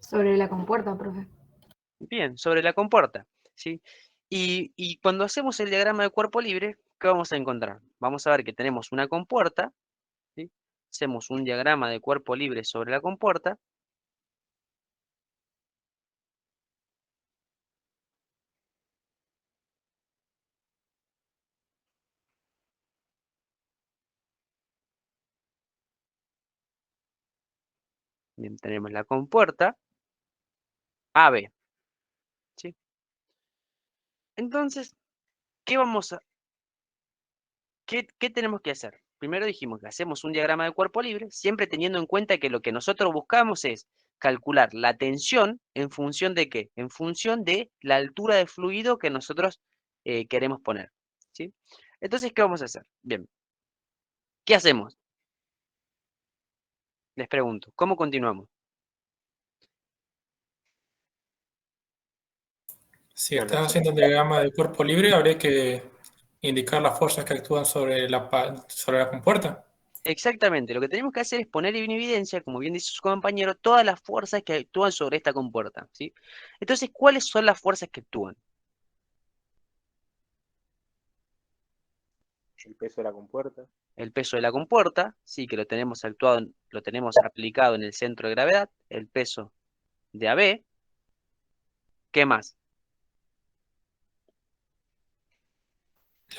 Sobre la compuerta, profe. Bien, sobre la compuerta, ¿sí? Y cuando hacemos el diagrama de cuerpo libre, ¿qué vamos a encontrar? Vamos a ver que tenemos una compuerta, ¿sí? Hacemos un diagrama de cuerpo libre sobre la compuerta. Bien, tenemos la compuerta AB, ¿sí? Entonces, ¿qué vamos a, qué tenemos que hacer? Primero dijimos que hacemos un diagrama de cuerpo libre, siempre teniendo en cuenta que lo que nosotros buscamos es calcular la tensión en función de qué, en función de la altura de fluido que nosotros queremos poner, ¿sí? Entonces, ¿qué vamos a hacer? Bien, ¿qué hacemos? Les pregunto, ¿cómo continuamos? Si estás haciendo un diagrama de cuerpo libre, habría que indicar las fuerzas que actúan sobre sobre la compuerta. Exactamente, lo que tenemos que hacer es poner en evidencia, como bien dice su compañero, todas las fuerzas que actúan sobre esta compuerta, ¿sí? Entonces, ¿cuáles son las fuerzas que actúan? El peso de la compuerta. El peso de la compuerta, sí, que lo tenemos actuado, lo tenemos aplicado en el centro de gravedad, el peso de AB, ¿qué más?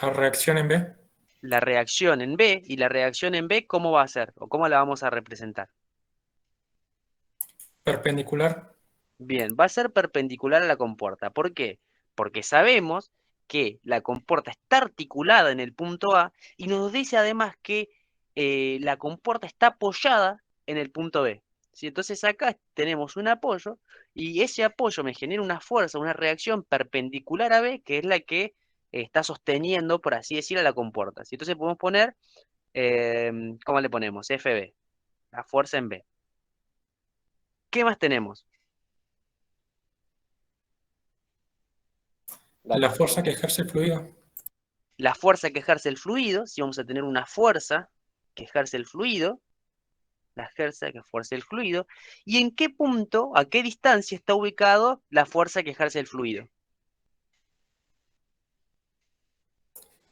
La reacción en B, La reacción en B, y la reacción en B, ¿cómo va a ser? ¿O cómo la vamos a representar? perpendicular. Bien, va a ser perpendicular a la compuerta. ¿Por qué? Porque sabemos que la compuerta está articulada en el punto A y nos dice además que la compuerta está apoyada en el punto B. ¿Sí? Entonces acá tenemos un apoyo y ese apoyo me genera una fuerza, una reacción perpendicular a B, que es la que está sosteniendo, por así decir, a la compuerta. ¿Sí? Entonces podemos poner, ¿cómo le ponemos? FB, la fuerza en B. ¿Qué más tenemos? La fuerza que ejerce el fluido. La fuerza que ejerce el fluido, si vamos a tener una fuerza que ejerce el fluido, la fuerza que ejerce el fluido, y en qué punto, a qué distancia está ubicado la fuerza que ejerce el fluido.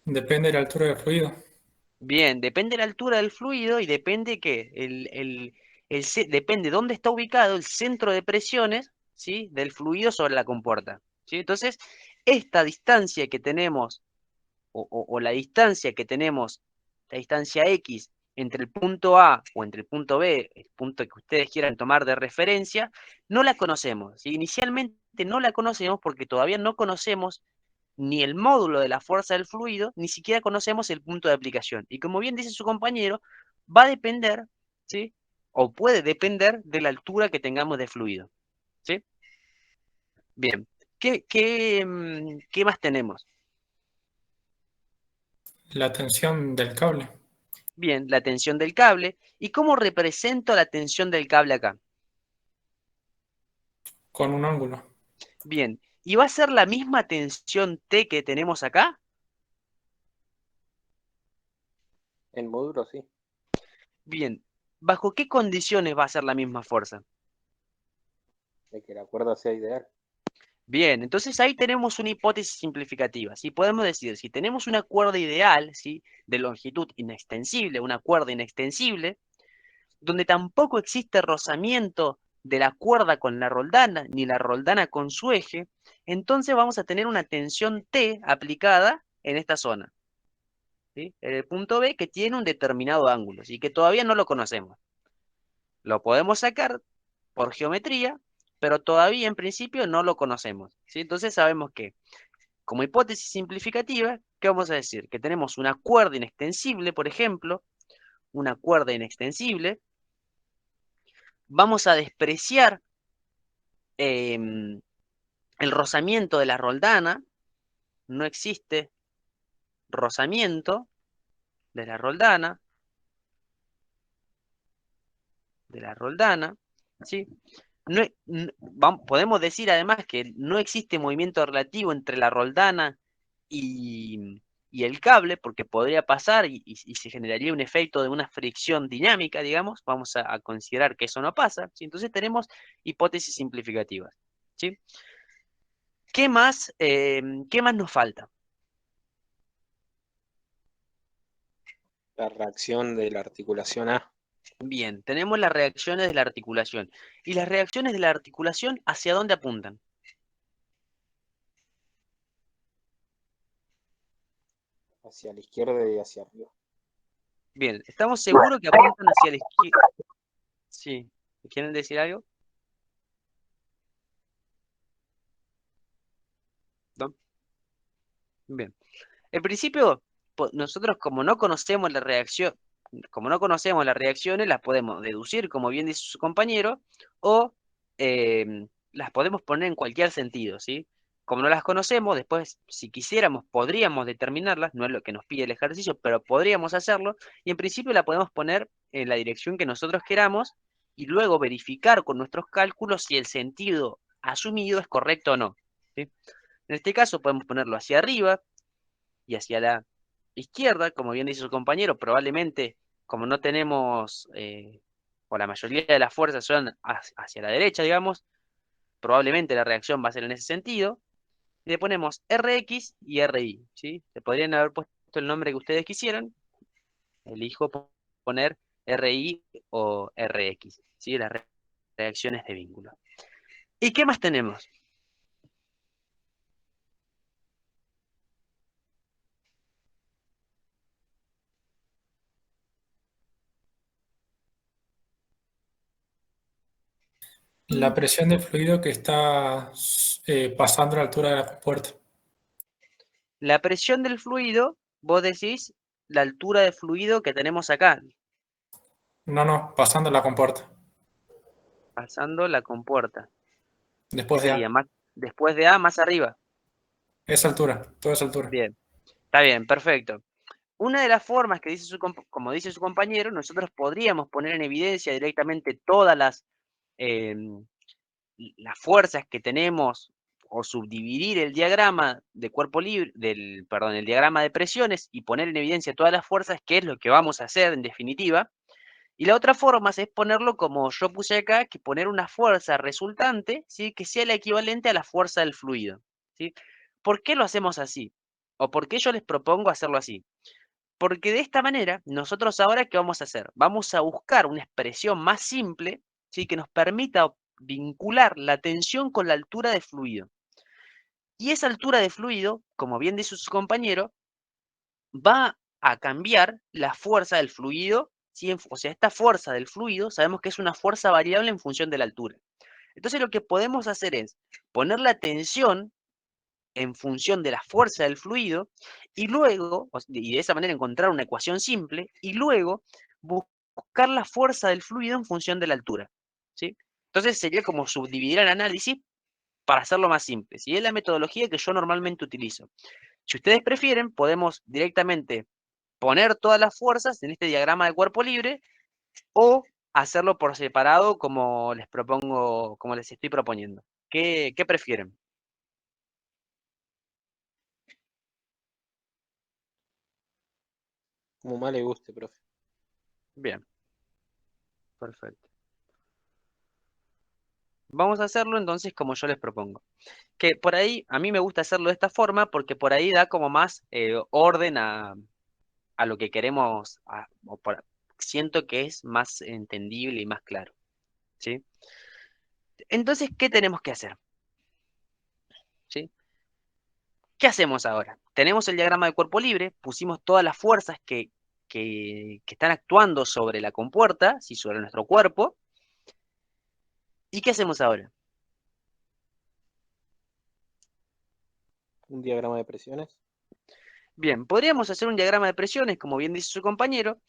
Depende de la altura del fluido. Bien, depende de la altura del fluido y depende qué, depende dónde está ubicado el centro de presiones, ¿sí? Del fluido sobre la compuerta, ¿sí? Entonces, esta distancia que tenemos o la distancia que tenemos, la distancia X entre el punto A o entre el punto B, el punto que ustedes quieran tomar de referencia, no la conocemos. ¿Sí? Inicialmente no la conocemos porque todavía no conocemos ni el módulo de la fuerza del fluido, ni siquiera conocemos el punto de aplicación. Y como bien dice su compañero, va a depender, ¿sí? O puede depender de la altura que tengamos de fluido. ¿Sí? Bien. ¿Qué más tenemos? La tensión del cable. Bien, la tensión del cable. ¿Y cómo represento la tensión del cable acá? Con un ángulo. Bien, ¿y va a ser la misma tensión T que tenemos acá? En módulo, sí. Bien, ¿bajo qué condiciones va a ser la misma fuerza? De que la cuerda sea ideal. Bien, entonces ahí tenemos una hipótesis simplificativa. ¿Sí? Podemos decir, si tenemos una cuerda ideal, ¿sí? De longitud inextensible, una cuerda inextensible, donde tampoco existe rozamiento de la cuerda con la roldana, ni la roldana con su eje, entonces vamos a tener una tensión T aplicada en esta zona, ¿sí? En el punto B que tiene un determinado ángulo, y que todavía no lo conocemos. Lo podemos sacar por geometría, pero todavía en principio no lo conocemos, ¿sí? Entonces sabemos que, como hipótesis simplificativa, ¿qué vamos a decir? Que tenemos una cuerda inextensible, por ejemplo, una cuerda inextensible, vamos a despreciar el rozamiento de la roldana, no existe rozamiento de la roldana, ¿sí? Podemos decir además que no existe movimiento relativo entre la roldana y, y el cable, porque podría pasar y se generaría un efecto de una fricción dinámica, digamos, vamos a considerar que eso no pasa, ¿sí? Entonces tenemos hipótesis simplificativas, ¿sí? ¿Qué más nos falta? La reacción de la articulación A Bien, tenemos las reacciones de la articulación. ¿Y las reacciones de la articulación hacia dónde apuntan? hacia la izquierda y hacia arriba. Bien, ¿estamos seguros que apuntan hacia la izquierda? Sí. ¿Quieren decir algo? ¿No? Bien. En principio, nosotros como no conocemos la reacción, como no conocemos las reacciones, las podemos deducir, como bien dice su compañero, o las podemos poner en cualquier sentido, ¿sí? Como no las conocemos, después, si quisiéramos, podríamos determinarlas, no es lo que nos pide el ejercicio, pero podríamos hacerlo, y en principio la podemos poner en la dirección que nosotros queramos, y luego verificar con nuestros cálculos si el sentido asumido es correcto o no, ¿sí? En este caso podemos ponerlo hacia arriba, y hacia la izquierda, como bien dice su compañero, probablemente como no tenemos, o la mayoría de las fuerzas son hacia la derecha, digamos, probablemente la reacción va a ser en ese sentido, y le ponemos Rx y Ri, ¿sí? Le podrían haber puesto el nombre que ustedes quisieran, elijo poner Ri o Rx, ¿sí? Las reacciones de vínculo. ¿Y qué más tenemos? La presión del fluido que está pasando a la altura de la compuerta. La presión del fluido, vos decís la altura de fluido que tenemos acá, No, pasando la compuerta. pasando la compuerta. ¿Qué Después de sería? A. Más, después de A, más arriba. Esa altura, toda esa altura. Bien, está bien, perfecto. Una de las formas que dice como dice su compañero, nosotros podríamos poner en evidencia directamente todas em, las fuerzas que tenemos o subdividir el diagrama de cuerpo libre, perdón, el diagrama de presiones y poner en evidencia todas las fuerzas, que es lo que vamos a hacer en definitiva. Y la otra forma es ponerlo como yo puse acá, que poner una fuerza resultante, ¿sí? Que sea la equivalente a la fuerza del fluido, ¿sí? ¿Por qué lo hacemos así? ¿O por qué yo les propongo hacerlo así? Porque de esta manera, nosotros ahora, ¿qué vamos a hacer? Vamos a buscar una expresión más simple, ¿sí? Que nos permita vincular la tensión con la altura de fluido. Y esa altura de fluido, como bien dice su compañero, va a cambiar la fuerza del fluido, ¿sí? O sea, esta fuerza del fluido sabemos que es una fuerza variable en función de la altura. Entonces lo que podemos hacer es poner la tensión en función de la fuerza del fluido y luego, y de esa manera encontrar una ecuación simple, y luego buscar la fuerza del fluido en función de la altura, ¿sí? Entonces sería como subdividir el análisis para hacerlo más simple, ¿sí? Es la metodología que yo normalmente utilizo. Si ustedes prefieren, podemos directamente poner todas las fuerzas en este diagrama de cuerpo libre o hacerlo por separado como les propongo, como les estoy proponiendo. ¿Qué prefieren? Como más le guste, profe. Bien, perfecto. Vamos a hacerlo entonces como yo les propongo. Que por ahí, a mí me gusta hacerlo de esta forma porque por ahí da como más orden a lo que queremos, siento que es más entendible y más claro, ¿sí? Entonces, ¿qué tenemos que hacer? ¿Sí? ¿Qué hacemos ahora? Tenemos el diagrama de cuerpo libre, pusimos todas las fuerzas que están actuando sobre la compuerta, ¿sí? Sobre nuestro cuerpo. ¿Y qué hacemos ahora? Un diagrama de presiones. Bien, podríamos hacer un diagrama de presiones, como bien dice su compañero,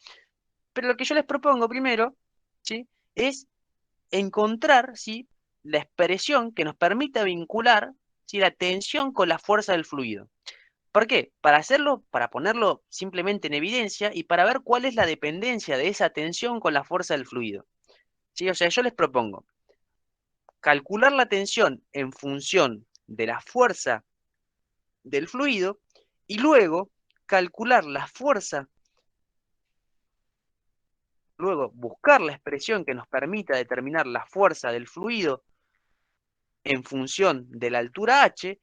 pero lo que yo les propongo primero, ¿sí? Es encontrar, ¿sí? La expresión que nos permita vincular, ¿sí? La tensión con la fuerza del fluido. ¿Por qué? Para hacerlo, para ponerlo simplemente en evidencia y para ver cuál es la dependencia de esa tensión con la fuerza del fluido. ¿Sí? O sea, yo les propongo calcular la tensión en función de la fuerza del fluido y luego calcular la fuerza, luego buscar la expresión que nos permita determinar la fuerza del fluido en función de la altura h,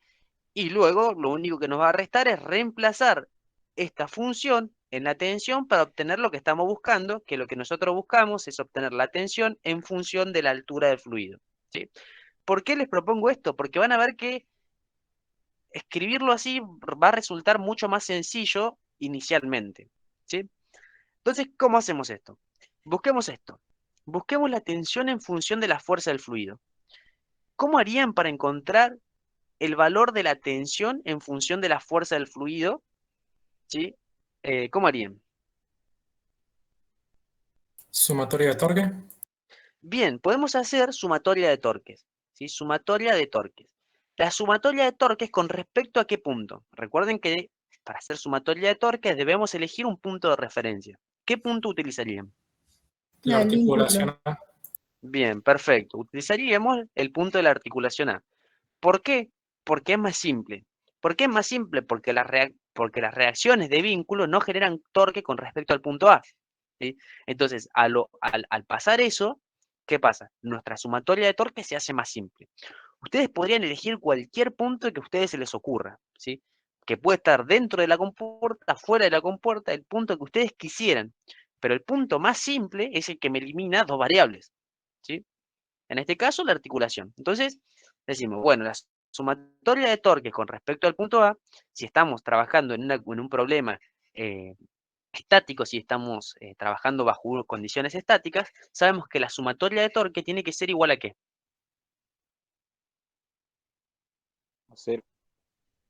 y luego lo único que nos va a restar es reemplazar esta función en la tensión para obtener lo que estamos buscando, que lo que nosotros buscamos es obtener la tensión en función de la altura del fluido, ¿sí? ¿Por qué les propongo esto? Porque van a ver que escribirlo así va a resultar mucho más sencillo inicialmente, ¿sí? Entonces, ¿cómo hacemos esto? Busquemos esto. Busquemos la tensión en función de la fuerza del fluido. ¿Cómo harían para encontrar el valor de la tensión en función de la fuerza del fluido? ¿Sí? ¿Cómo harían? Sumatoria de torque. Bien, podemos hacer sumatoria de torques, ¿sí? Sumatoria de torques. La sumatoria de torques con respecto a qué punto. Recuerden que para hacer sumatoria de torques debemos elegir un punto de referencia. ¿Qué punto utilizarían? La El vínculo. articulación A. Bien, perfecto. Utilizaríamos el punto de la articulación A. ¿Por qué? Porque es más simple. ¿Por qué es más simple? Porque porque las reacciones de vínculo no generan torque con respecto al punto A, ¿sí? Entonces, al pasar eso, ¿qué pasa? Nuestra sumatoria de torque se hace más simple. Ustedes podrían elegir cualquier punto que a ustedes se les ocurra, ¿sí? Que puede estar dentro de la compuerta, fuera de la compuerta, el punto que ustedes quisieran. Pero el punto más simple es el que me elimina dos variables, ¿sí? En este caso, la articulación. Entonces, decimos, bueno, la sumatoria de torques con respecto al punto A, si estamos trabajando en un problema eh, estático, si estamos trabajando bajo condiciones estáticas, sabemos que la sumatoria de torque tiene que ser igual a ¿qué? Hacer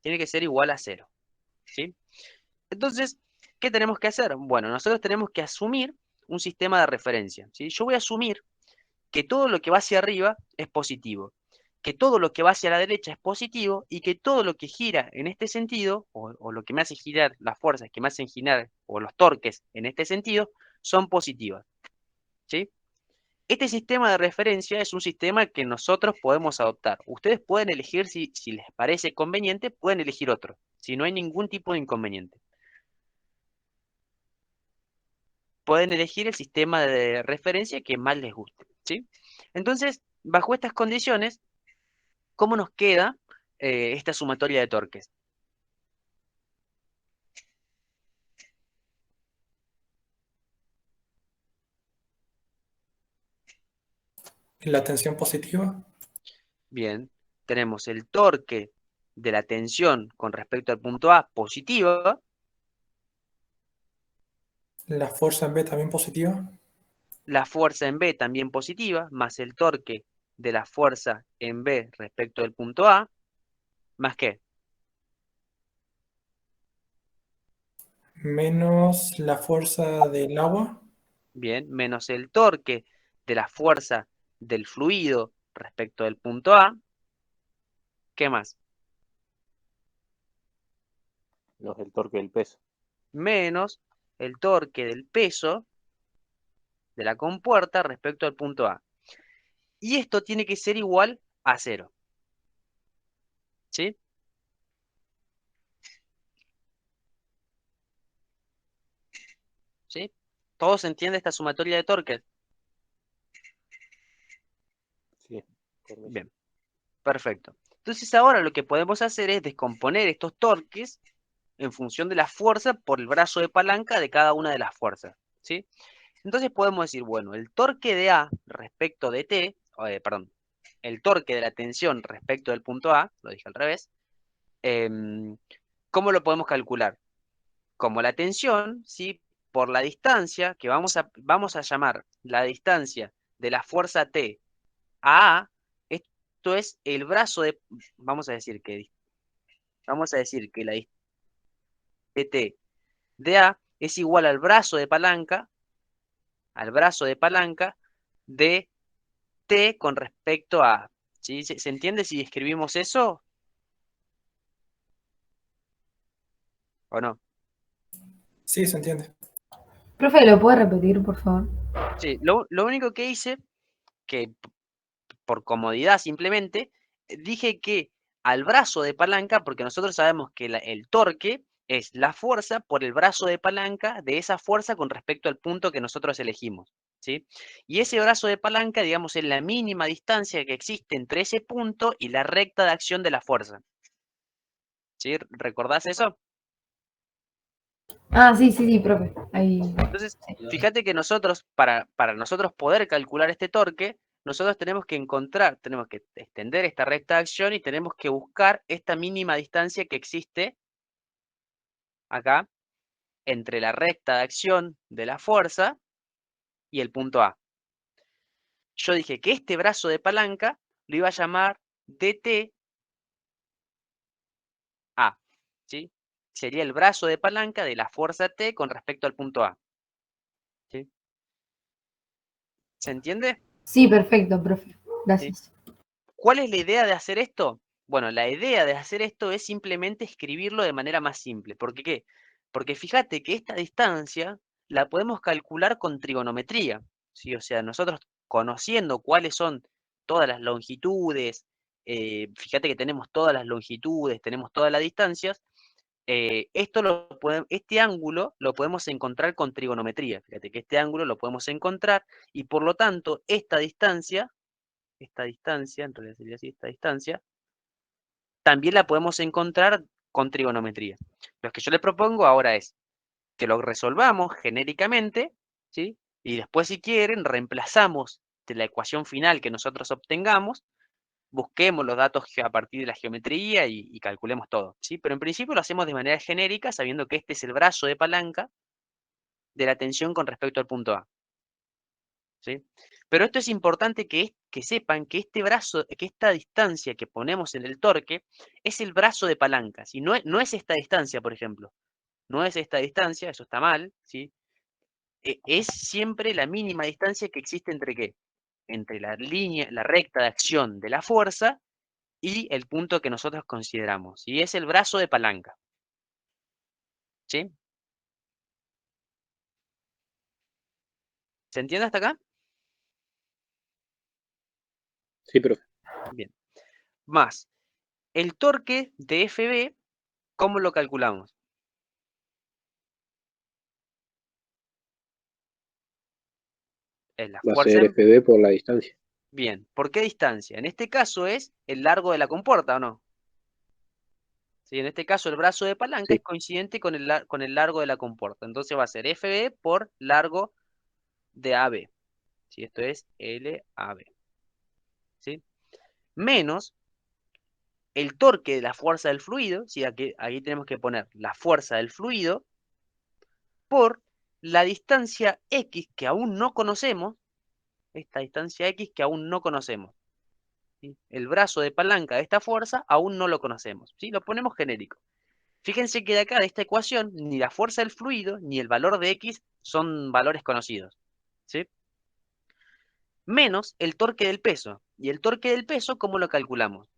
Tiene que ser igual a 0, ¿sí? Entonces, ¿qué tenemos que hacer? Bueno, nosotros tenemos que asumir un sistema de referencia, ¿sí? Yo voy a asumir que todo lo que va hacia arriba es positivo, que todo lo que va hacia la derecha es positivo y que todo lo que gira en este sentido, o lo que me hace girar, las fuerzas que me hacen girar, o los torques en este sentido, son positivas, ¿sí? Este sistema de referencia es un sistema que nosotros podemos adoptar. Ustedes pueden elegir, si les parece conveniente, pueden elegir otro, si no hay ningún tipo de inconveniente. Pueden elegir el sistema de referencia que más les guste, ¿sí? Entonces, bajo estas condiciones, ¿cómo nos queda esta sumatoria de torques? La tensión positiva. Bien, tenemos el torque de la tensión con respecto al punto A positiva, La fuerza en B también positiva. la fuerza en B también positiva, más el torque de la fuerza en B respecto del punto A, ¿más qué? Menos la fuerza del agua. Bien, menos el torque de la fuerza del fluido respecto del punto A, ¿qué más? los del torque del peso. Menos el torque del peso de la compuerta respecto al punto A. Y esto tiene que ser igual a 0. ¿Sí? ¿Sí? ¿Todo se entiende esta sumatoria de torques? Sí, permiso. Bien, perfecto. Entonces ahora lo que podemos hacer es descomponer estos torques en función de la fuerza por el brazo de palanca de cada una de las fuerzas. ¿Sí? Entonces podemos decir, bueno, el torque de A respecto de T, perdón, el torque de la tensión respecto del punto A, lo dije al revés, ¿cómo lo podemos calcular? Como la tensión, ¿sí? Por la distancia, que vamos a llamar la distancia de la fuerza T a A, esto es el brazo de, vamos a decir que la distancia de T de A es igual al brazo de palanca de T con respecto a A. ¿Sí? ¿Se entiende si escribimos eso o no? Sí, se entiende. Profe, ¿lo puede repetir, por favor? Sí, lo único que hice, que por comodidad simplemente, dije que al brazo de palanca, porque nosotros sabemos que el torque es la fuerza por el brazo de palanca de esa fuerza con respecto al punto que nosotros elegimos, ¿sí? Y ese brazo de palanca, digamos, es la mínima distancia que existe entre ese punto y la recta de acción de la fuerza. ¿Sí? ¿Recordás eso? Ah, sí, profe. Ahí. Entonces, fíjate que nosotros, para nosotros poder calcular este torque, nosotros tenemos que extender esta recta de acción y tenemos que buscar esta mínima distancia que existe acá entre la recta de acción de la fuerza y el punto A. Yo dije que este brazo de palanca lo iba a llamar DT A, ¿sí? Sería el brazo de palanca de la fuerza T con respecto al punto A, ¿sí? ¿Se entiende? Sí, perfecto, profe. ¿Sí? Gracias. ¿Cuál es la idea de hacer esto? Bueno, la idea de hacer esto es simplemente escribirlo de manera más simple. ¿Por qué? Porque fíjate que esta distancia la podemos calcular con trigonometría, ¿sí? O sea, nosotros conociendo cuáles son todas las longitudes, fíjate que tenemos todas las longitudes, tenemos todas las distancias, este ángulo lo podemos encontrar con trigonometría. Fíjate que este ángulo lo podemos encontrar y por lo tanto esta distancia, en realidad sería así, esta distancia, también la podemos encontrar con trigonometría. Lo que yo les propongo ahora es que lo resolvamos genéricamente, ¿sí? Y después, si quieren, reemplazamos de la ecuación final que nosotros obtengamos, busquemos los datos a partir de la geometría y calculemos todo, ¿sí? Pero en principio lo hacemos de manera genérica, sabiendo que este es el brazo de palanca de la tensión con respecto al punto A, ¿sí? Pero esto es importante que sepan que este brazo, que esta distancia que ponemos en el torque es el brazo de palanca, ¿sí? No es esta distancia, por ejemplo. No es esta distancia, eso está mal, ¿sí? Es siempre la mínima distancia que existe entre ¿qué? Entre la línea, la recta de acción de la fuerza y el punto que nosotros consideramos, y es el brazo de palanca, ¿sí? ¿Se entiende hasta acá? Sí, profe. Bien. Más, el torque de FB, ¿cómo lo calculamos? Es la Va a fuerza ser en... FB por la distancia. Bien, ¿por qué distancia? En este caso es el largo de la comporta, ¿o no? Sí, en este caso el brazo de palanca es Sí. coincidente con el largo de la comporta. Entonces va a ser FB por largo de AB. ¿Sí? Esto es LAB. ¿Sí? Menos el torque de la fuerza del fluido. ¿Sí? Aquí tenemos que poner la fuerza del fluido por la distancia X que aún no conocemos. Esta distancia X que aún no conocemos. ¿Sí? El brazo de palanca de esta fuerza aún no lo conocemos. ¿Sí? Lo ponemos genérico. Fíjense que de acá, de esta ecuación, ni la fuerza del fluido ni el valor de X son valores conocidos, ¿sí? Menos el torque del peso. ¿Y el torque del peso cómo lo calculamos?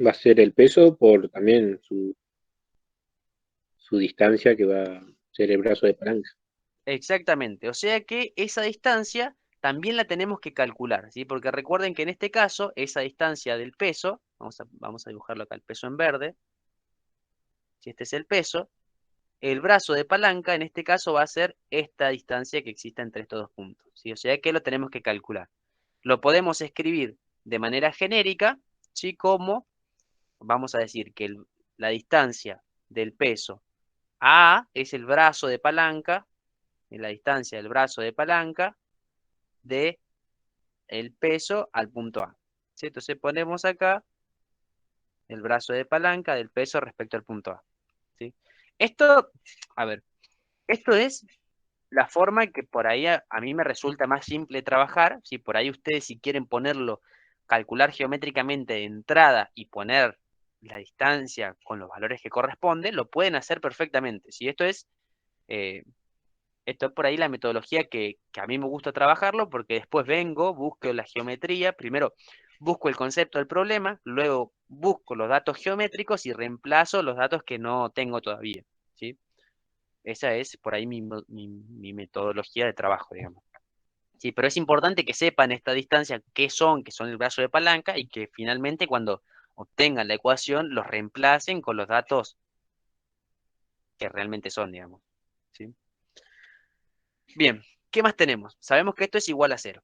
Va a ser el peso por también su distancia que va a ser el brazo de palanca. Exactamente. O sea que esa distancia también la tenemos que calcular, ¿sí? Porque recuerden que en este caso, esa distancia del peso, vamos a dibujarlo acá, el peso en verde, si este es el peso, el brazo de palanca en este caso va a ser esta distancia que existe entre estos dos puntos, ¿sí? O sea que lo tenemos que calcular. Lo podemos escribir de manera genérica, ¿sí? Como, vamos a decir que la distancia del peso A es el brazo de palanca, la distancia del brazo de palanca de el peso al punto A, ¿sí? Entonces ponemos acá el brazo de palanca del peso respecto al punto A, ¿sí? Esto, a ver, esto es la forma que por ahí a mí me resulta más simple trabajar. Si por ahí ustedes si quieren ponerlo, calcular geométricamente de entrada y poner la distancia con los valores que corresponden, lo pueden hacer perfectamente. Si esto es por ahí la metodología que a mí me gusta trabajarlo, porque después vengo, busco la geometría, primero busco el concepto del problema, luego busco los datos geométricos y reemplazo los datos que no tengo todavía, ¿sí? Esa es por ahí mi metodología de trabajo, digamos. Sí, pero es importante que sepan esta distancia qué son, que son el brazo de palanca, y que finalmente cuando obtengan la ecuación los reemplacen con los datos que realmente son, digamos. ¿Sí? Bien, ¿qué más tenemos? Sabemos que esto es igual a 0.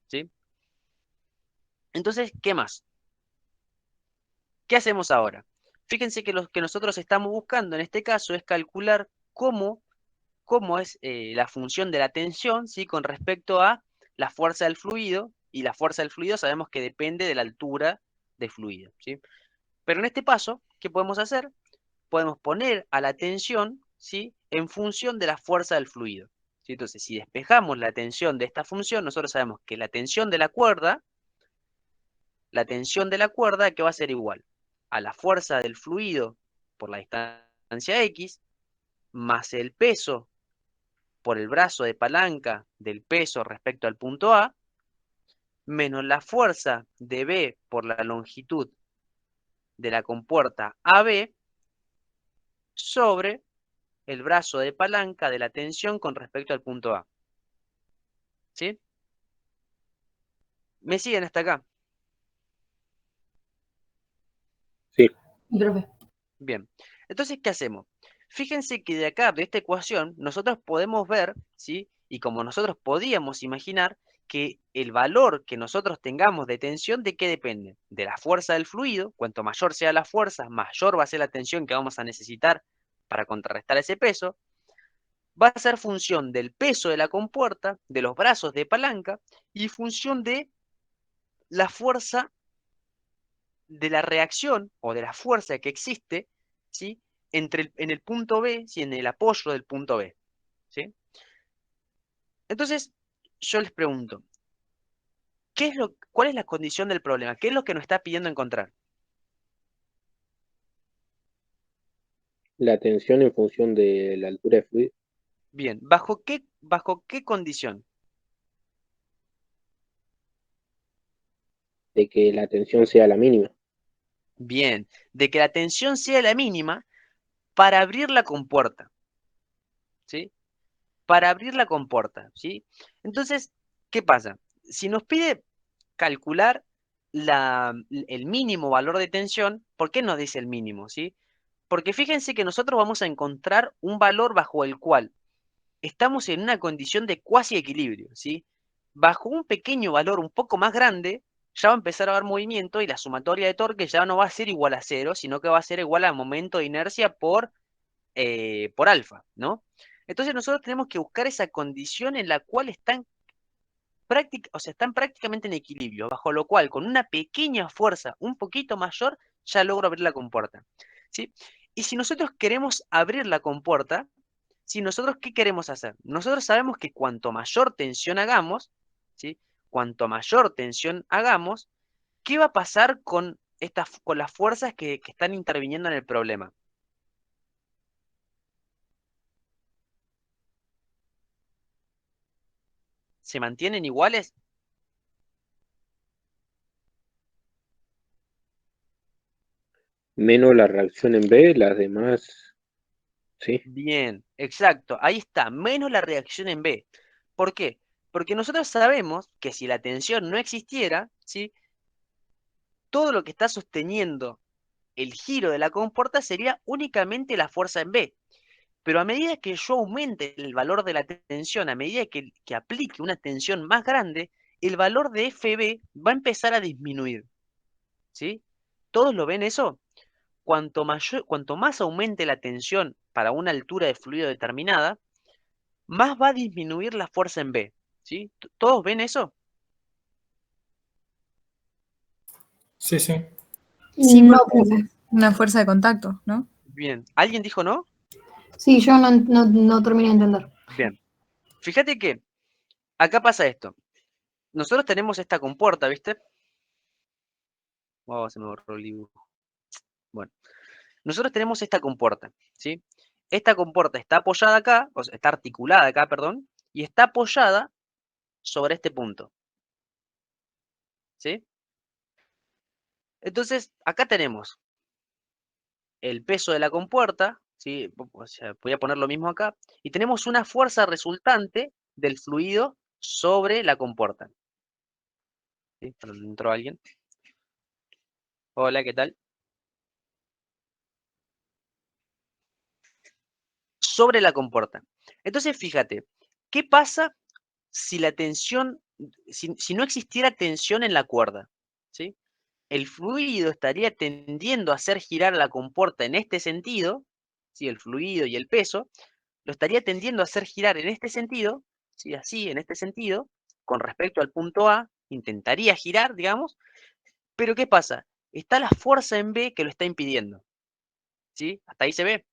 ¿Sí? Entonces, ¿qué más? ¿Qué hacemos ahora? Fíjense que lo que nosotros estamos buscando en este caso es calcular cómo es la función de la tensión, ¿sí? Con respecto a la fuerza del fluido, y la fuerza del fluido sabemos que depende de la altura del fluido, ¿sí? Pero en este paso, ¿qué podemos hacer? Podemos poner a la tensión, ¿sí? En función de la fuerza del fluido, ¿sí? Entonces, si despejamos la tensión de esta función, nosotros sabemos que la tensión de la cuerda, ¿qué va a ser igual? A la fuerza del fluido por la distancia X, más el peso por el brazo de palanca del peso respecto al punto A, menos la fuerza de B por la longitud de la compuerta AB, sobre el brazo de palanca de la tensión con respecto al punto A. ¿Sí? ¿Me siguen hasta acá? Sí. Sí, profe. Bien. Entonces, ¿qué hacemos? Fíjense que de acá, de esta ecuación, nosotros podemos ver, ¿sí? Y como nosotros podíamos imaginar, que el valor que nosotros tengamos de tensión, ¿de qué depende? De la fuerza del fluido. Cuanto mayor sea la fuerza, mayor va a ser la tensión que vamos a necesitar para contrarrestar ese peso. Va a ser función del peso de la compuerta, de los brazos de palanca, y función de la fuerza de la reacción o de la fuerza que existe, ¿sí? En el punto B, ¿sí? En el apoyo del punto B, ¿sí? Entonces, yo les pregunto, ¿cuál es la condición del problema? ¿Qué es lo que nos está pidiendo encontrar? La tensión en función de la altura del fluido, Bien, ¿bajo qué condición? de que la tensión sea la mínima. Bien, de que la tensión sea la mínima para abrir la compuerta, ¿sí? Para abrir la compuerta, ¿sí? Entonces, ¿qué pasa? Si nos pide calcular el mínimo valor de tensión, ¿por qué nos dice el mínimo, sí? Porque fíjense que nosotros vamos a encontrar un valor bajo el cual estamos en una condición de cuasi equilibrio, ¿sí? Bajo un pequeño valor un poco más grande, ya va a empezar a haber movimiento y la sumatoria de torque ya no va a ser igual a 0, sino que va a ser igual al momento de inercia por alfa, ¿no? Entonces nosotros tenemos que buscar esa condición en la cual están prácticamente en equilibrio, bajo lo cual con una pequeña fuerza un poquito mayor ya logro abrir la compuerta, ¿sí? Y si nosotros queremos abrir la compuerta, si nosotros, ¿qué queremos hacer? Nosotros sabemos que cuanto mayor tensión hagamos, ¿sí? Cuanto mayor tensión hagamos, ¿qué va a pasar con las fuerzas que están interviniendo en el problema? ¿Se mantienen iguales? Menos la reacción en B, las demás, sí. Bien, exacto, ahí está, menos la reacción en B. ¿Por qué? Porque nosotros sabemos que si la tensión no existiera, ¿sí? Todo lo que está sosteniendo el giro de la compuerta sería únicamente la fuerza en B. Pero a medida que yo aumente el valor de la tensión, a medida que aplique una tensión más grande, el valor de FB va a empezar a disminuir, ¿sí? ¿Todos lo ven eso? Cuanto más aumente la tensión para una altura de fluido determinada, más va a disminuir la fuerza en B, ¿sí? ¿Todos ven eso? Sí, sí. Sí, No, porque profe. es una fuerza de contacto, ¿no? Bien, ¿alguien dijo no? Sí, yo no terminé de entender. Bien, fíjate que acá pasa esto. Nosotros tenemos esta compuerta, ¿viste? Oh, se me borró el dibujo. Bueno, nosotros tenemos esta compuerta, ¿sí? Esta compuerta está apoyada acá, o sea, está articulada acá, perdón, y está apoyada sobre este punto, ¿sí? Entonces, acá tenemos el peso de la compuerta, ¿sí? O sea, voy a poner lo mismo acá, y tenemos una fuerza resultante del fluido sobre la compuerta. ¿Sí? Perdón, ¿entró alguien? Hola, ¿qué tal? Sobre la compuerta. Entonces, fíjate, ¿qué pasa si la tensión, si no existiera tensión en la cuerda? ¿Sí? El fluido estaría tendiendo a hacer girar la compuerta en este sentido, ¿sí? El fluido y el peso, lo estaría tendiendo a hacer girar en este sentido, ¿sí? Así, en este sentido, con respecto al punto A, intentaría girar, digamos, pero ¿qué pasa? Está la fuerza en B que lo está impidiendo, ¿sí? Hasta ahí se ve.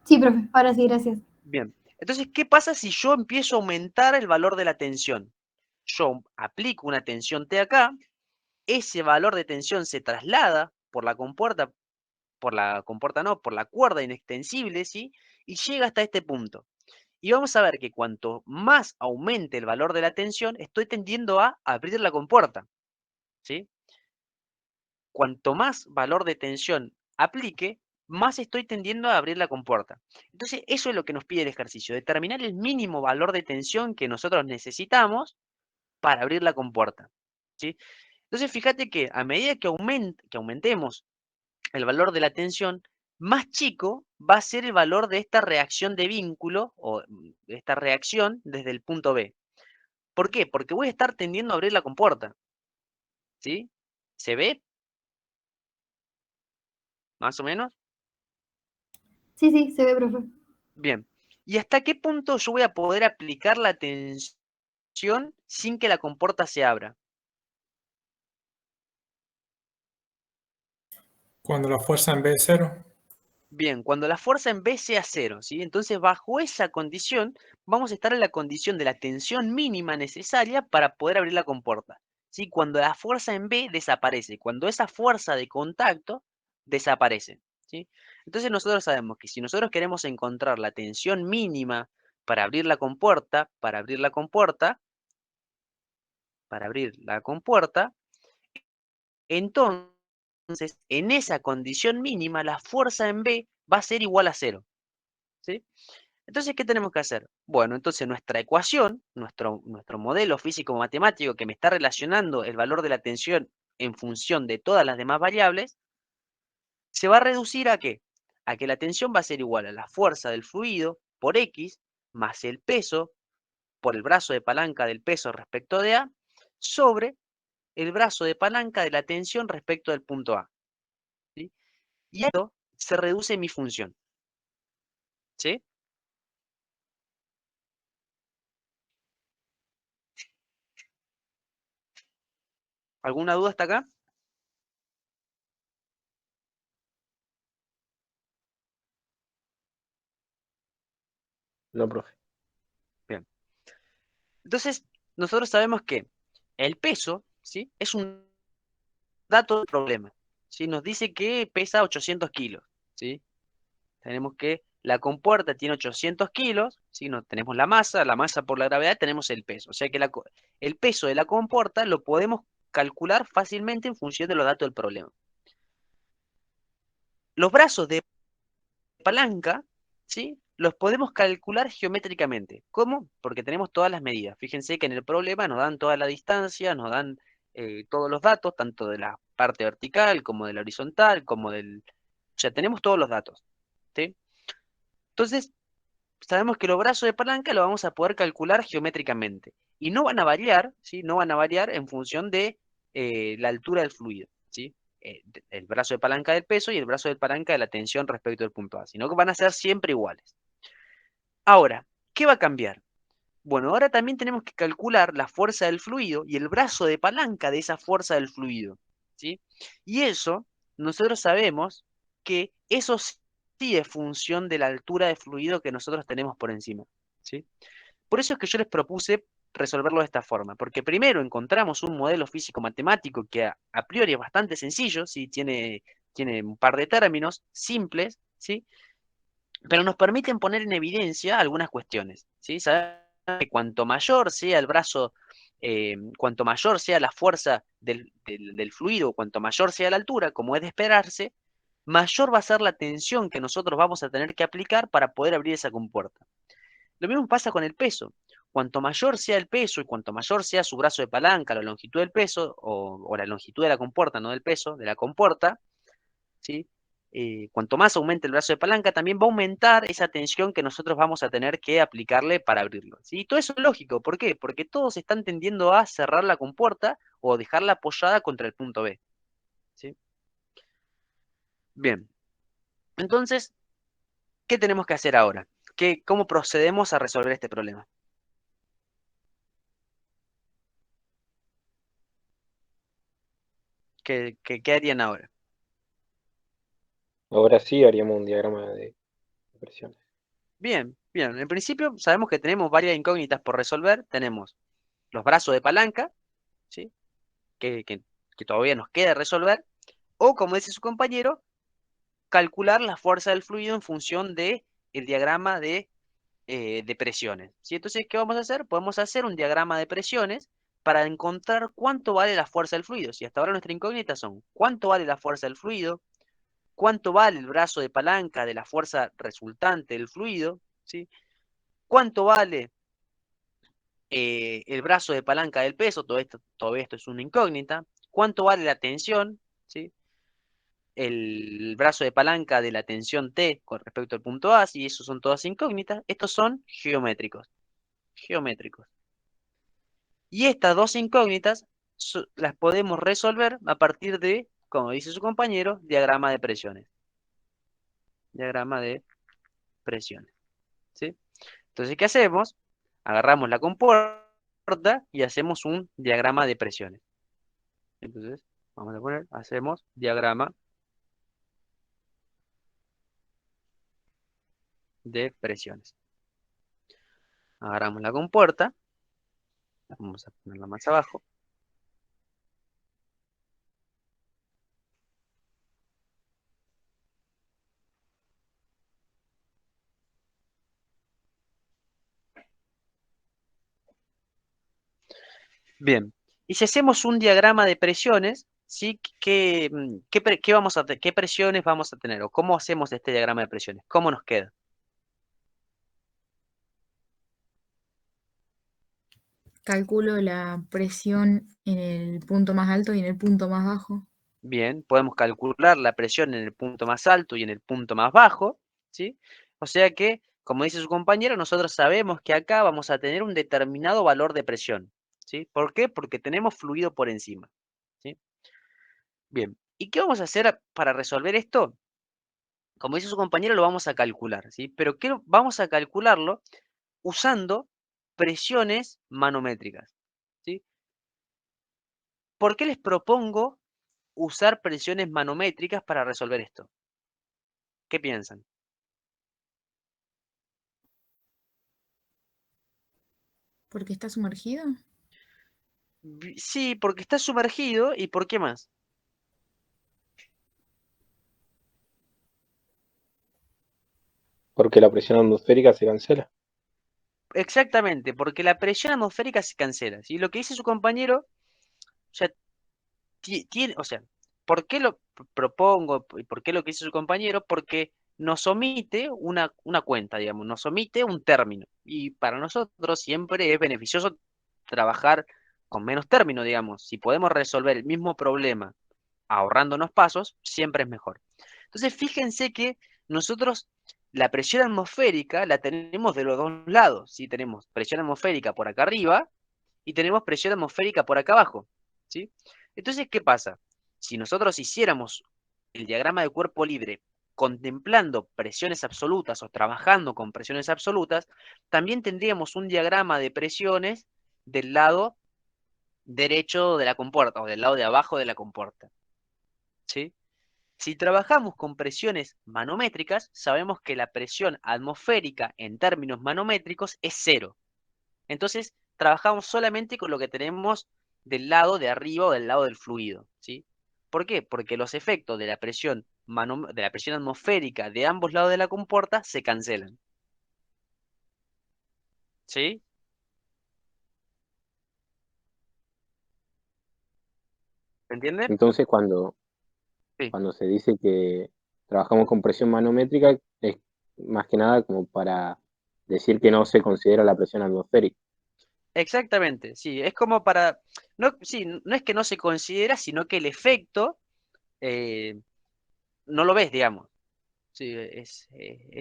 Sí, profe. Ahora sí, gracias. Bien. Entonces, ¿qué pasa si yo empiezo a aumentar el valor de la tensión? Yo aplico una tensión T acá, ese valor de tensión se traslada por la compuerta, por la cuerda inextensible, ¿sí? Y llega hasta este punto. Y vamos a ver que cuanto más aumente el valor de la tensión, estoy tendiendo a abrir la compuerta, ¿sí? Cuanto más valor de tensión aplique, más estoy tendiendo a abrir la compuerta. Entonces, eso es lo que nos pide el ejercicio, determinar el mínimo valor de tensión que nosotros necesitamos para abrir la compuerta, ¿sí? Entonces, fíjate que a medida que aumentemos el valor de la tensión, más chico va a ser el valor de esta reacción de vínculo o de esta reacción desde el punto B. ¿Por qué? Porque voy a estar tendiendo a abrir la compuerta, ¿sí? ¿Se ve? Más o menos. Sí, sí, se ve, profe. Bien. ¿Y hasta qué punto yo voy a poder aplicar la tensión sin que la compuerta se abra? Cuando la fuerza en vez de 0. Bien, cuando la fuerza en B sea 0, ¿sí? Entonces, bajo esa condición, vamos a estar en la condición de la tensión mínima necesaria para poder abrir la compuerta, ¿sí? Cuando la fuerza en B desaparece, cuando esa fuerza de contacto desaparece, ¿sí? Entonces, nosotros sabemos que si nosotros queremos encontrar la tensión mínima para abrir la compuerta, entonces, en esa condición mínima, la fuerza en B va a ser igual a 0, ¿sí? Entonces, ¿qué tenemos que hacer? Bueno, entonces nuestra ecuación, nuestro modelo físico-matemático que me está relacionando el valor de la tensión en función de todas las demás variables, se va a reducir ¿a qué? A que la tensión va a ser igual a la fuerza del fluido por X más el peso por el brazo de palanca del peso respecto de A sobre el brazo de palanca de la tensión respecto del punto A, ¿sí? Y esto se reduce mi función, ¿sí? ¿Alguna duda hasta acá? No, profe. Bien. Entonces, nosotros sabemos que el peso, ¿sí? Es un dato del problema, ¿sí? Nos dice que pesa 800 kilos, ¿sí? Tenemos que la compuerta tiene 800 kilos, ¿sí? No, tenemos la masa por la gravedad, tenemos el peso. O sea que el peso de la compuerta lo podemos calcular fácilmente en función de los datos del problema. Los brazos de palanca, ¿sí? Los podemos calcular geométricamente. ¿Cómo? Porque tenemos todas las medidas. Fíjense que en el problema nos dan toda la distancia, nos dan todos los datos, tanto de la parte vertical como de la horizontal, como del... O sea, tenemos todos los datos, ¿sí? Entonces, sabemos que los brazos de palanca lo vamos a poder calcular geométricamente. Y no van a variar, ¿sí? No van a variar en función de la altura del fluido, ¿sí? El brazo de palanca del peso y el brazo de palanca de la tensión respecto del punto A, sino que van a ser siempre iguales. Ahora, ¿qué va a cambiar? Bueno, ahora también tenemos que calcular la fuerza del fluido y el brazo de palanca de esa fuerza del fluido, ¿sí? Y eso, nosotros sabemos que eso sí es función de la altura de fluido que nosotros tenemos por encima, ¿sí? Por eso es que yo les propuse resolverlo de esta forma, porque primero encontramos un modelo físico-matemático que a priori es bastante sencillo, ¿sí? Tiene un par de términos simples, ¿sí? Pero nos permiten poner en evidencia algunas cuestiones, ¿sí? Sabemos que cuanto mayor sea el brazo, cuanto mayor sea la fuerza del fluido, cuanto mayor sea la altura, como es de esperarse, mayor va a ser la tensión que nosotros vamos a tener que aplicar para poder abrir esa compuerta. Lo mismo pasa con el peso. Cuanto mayor sea el peso y cuanto mayor sea su brazo de palanca, la longitud del peso, o la longitud de la compuerta, no del peso, de la compuerta, ¿sí? Cuanto más aumente el brazo de palanca, también va a aumentar esa tensión que nosotros vamos a tener que aplicarle para abrirlo, ¿sí? Y todo eso es lógico. ¿Por qué? Porque todos están tendiendo a cerrar la compuerta o dejarla apoyada contra el punto B, ¿sí? Bien. Entonces, ¿qué tenemos que hacer ahora? ¿Cómo procedemos a resolver este problema? ¿Qué harían ahora? Ahora sí haríamos un diagrama de presiones. Bien, bien. En principio sabemos que tenemos varias incógnitas por resolver. Tenemos los brazos de palanca, ¿sí? Que todavía nos queda resolver. O, como dice su compañero, calcular la fuerza del fluido en función de el diagrama de presiones, ¿sí? Entonces, ¿qué vamos a hacer? Podemos hacer un diagrama de presiones para encontrar cuánto vale la fuerza del fluido. Si hasta ahora nuestra incógnita son cuánto vale la fuerza del fluido, cuánto vale el brazo de palanca de la fuerza resultante del fluido, ¿sí? Cuánto vale el brazo de palanca del peso, todo esto es una incógnita. ¿Cuánto vale la tensión? ¿Sí? El brazo de palanca de la tensión T con respecto al punto A, si esos son todas incógnitas, estos son geométricos. Geométricos. Y estas dos incógnitas las podemos resolver a partir de, como dice su compañero, diagrama de presiones. Diagrama de presiones. ¿Sí? Entonces, ¿qué hacemos? Agarramos la compuerta y hacemos un diagrama de presiones. Entonces, vamos a poner, hacemos diagrama de presiones. Agarramos la compuerta, vamos a ponerla más abajo. Bien, y si hacemos un diagrama de presiones, ¿sí? ¿Qué presiones vamos a tener? ¿O cómo hacemos este diagrama de presiones? ¿Cómo nos queda? Calculo la presión en el punto más alto y en el punto más bajo. Bien, podemos calcular la presión en el punto más alto y en el punto más bajo, ¿sí? O sea que, como dice su compañero, nosotros sabemos que acá vamos a tener un determinado valor de presión, ¿sí? ¿Por qué? Porque tenemos fluido por encima, ¿sí? Bien, ¿y qué vamos a hacer para resolver esto? Como dice su compañero, lo vamos a calcular, ¿sí? Pero vamos a calcularlo usando presiones manométricas, ¿sí? ¿Por qué les propongo usar presiones manométricas para resolver esto? ¿Qué piensan? ¿Porque está sumergido? Sí, porque está sumergido y ¿por qué más? Porque la presión atmosférica se cancela. Exactamente, porque la presión atmosférica se cancela, ¿sí? Lo que dice su compañero, o sea, tiene, o sea, ¿por qué lo propongo y por qué lo que dice su compañero? Porque nos omite una cuenta, digamos, nos omite un término. Y para nosotros siempre es beneficioso trabajar con menos términos, digamos. Si podemos resolver el mismo problema ahorrándonos pasos, siempre es mejor. Entonces, fíjense que nosotros la presión atmosférica la tenemos de los dos lados. ¿Sí? Tenemos presión atmosférica por acá arriba y tenemos presión atmosférica por acá abajo. ¿Sí? Entonces, ¿qué pasa? Si nosotros hiciéramos el diagrama de cuerpo libre contemplando presiones absolutas o trabajando con presiones absolutas, también tendríamos un diagrama de presiones del lado derecho de la compuerta o del lado de abajo de la compuerta. ¿Sí? Si trabajamos con presiones manométricas, sabemos que la presión atmosférica en términos manométricos es cero. Entonces, trabajamos solamente con lo que tenemos del lado de arriba o del lado del fluido, ¿sí? ¿Por qué? Porque los efectos de la presión, de la presión atmosférica de ambos lados de la compuerta se cancelan. ¿Sí? ¿Se entiende? Entonces, Sí. cuando se dice que trabajamos con presión manométrica, es más que nada como para decir que no se considera la presión atmosférica. Exactamente, sí, es como para, no, sí, no es que no se considera, sino que el efecto eh, no lo ves, digamos. Sí,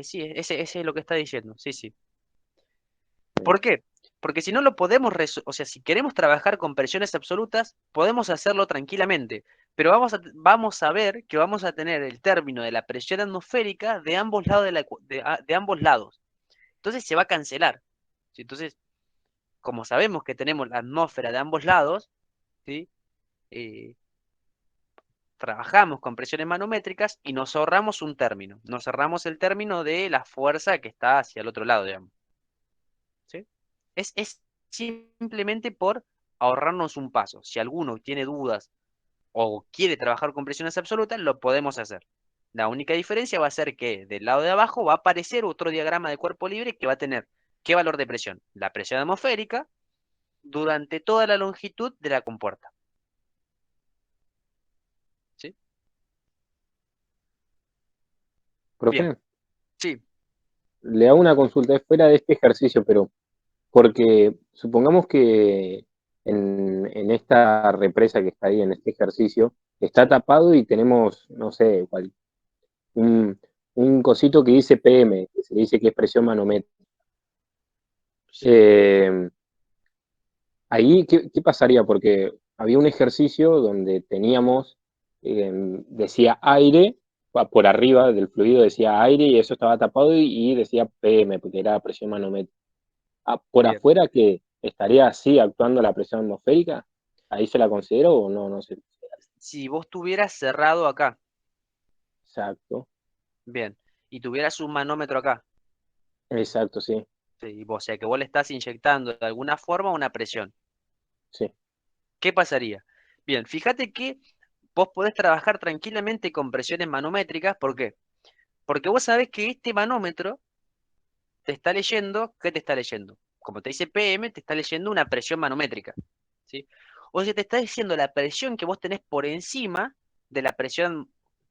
sí, ese es lo que está diciendo, sí, sí. ¿Por qué? Porque si no lo podemos, o sea, si queremos trabajar con presiones absolutas, podemos hacerlo tranquilamente, pero vamos a ver que vamos a tener el término de la presión atmosférica de ambos lados de ambos lados. Entonces se va a cancelar. ¿Sí? Entonces, como sabemos que tenemos la atmósfera de ambos lados, ¿sí? Eh, trabajamos con presiones manométricas y nos ahorramos un término. Nos ahorramos el término de la fuerza que está hacia el otro lado, digamos. ¿Sí? Es simplemente por ahorrarnos un paso. Si alguno tiene dudas o quiere trabajar con presiones absolutas, lo podemos hacer. La única diferencia va a ser que del lado de abajo va a aparecer otro diagrama de cuerpo libre que va a tener ¿qué valor de presión? La presión atmosférica durante toda la longitud de la compuerta. ¿Sí? Bien, Profe, sí, le hago una consulta, es fuera de este ejercicio, pero porque supongamos que en esta represa que está ahí, en este ejercicio, está tapado y tenemos, no sé, un, un cosito que dice PM, que se le dice que es presión manométrica. sí, Eh, Ahí, ¿qué pasaría? Porque había un ejercicio donde teníamos, decía aire, por arriba del fluido decía aire y eso estaba tapado y decía PM, porque era presión manométrica. Por bien. afuera, que estaría así actuando la presión atmosférica, ¿ahí se la considero o no? No sé. Si vos tuvieras cerrado acá, Exacto, bien, y tuvieras un manómetro acá, exacto, sí, sí, o sea que vos le estás inyectando de alguna forma una presión, sí, ¿qué pasaría? Bien, fíjate que vos podés trabajar tranquilamente con presiones manométricas, ¿por qué? Porque vos sabés que este manómetro te está leyendo, ¿qué te está leyendo? Como te dice PM, te está leyendo una presión manométrica, ¿sí? O sea, te está diciendo la presión que vos tenés por encima de la presión,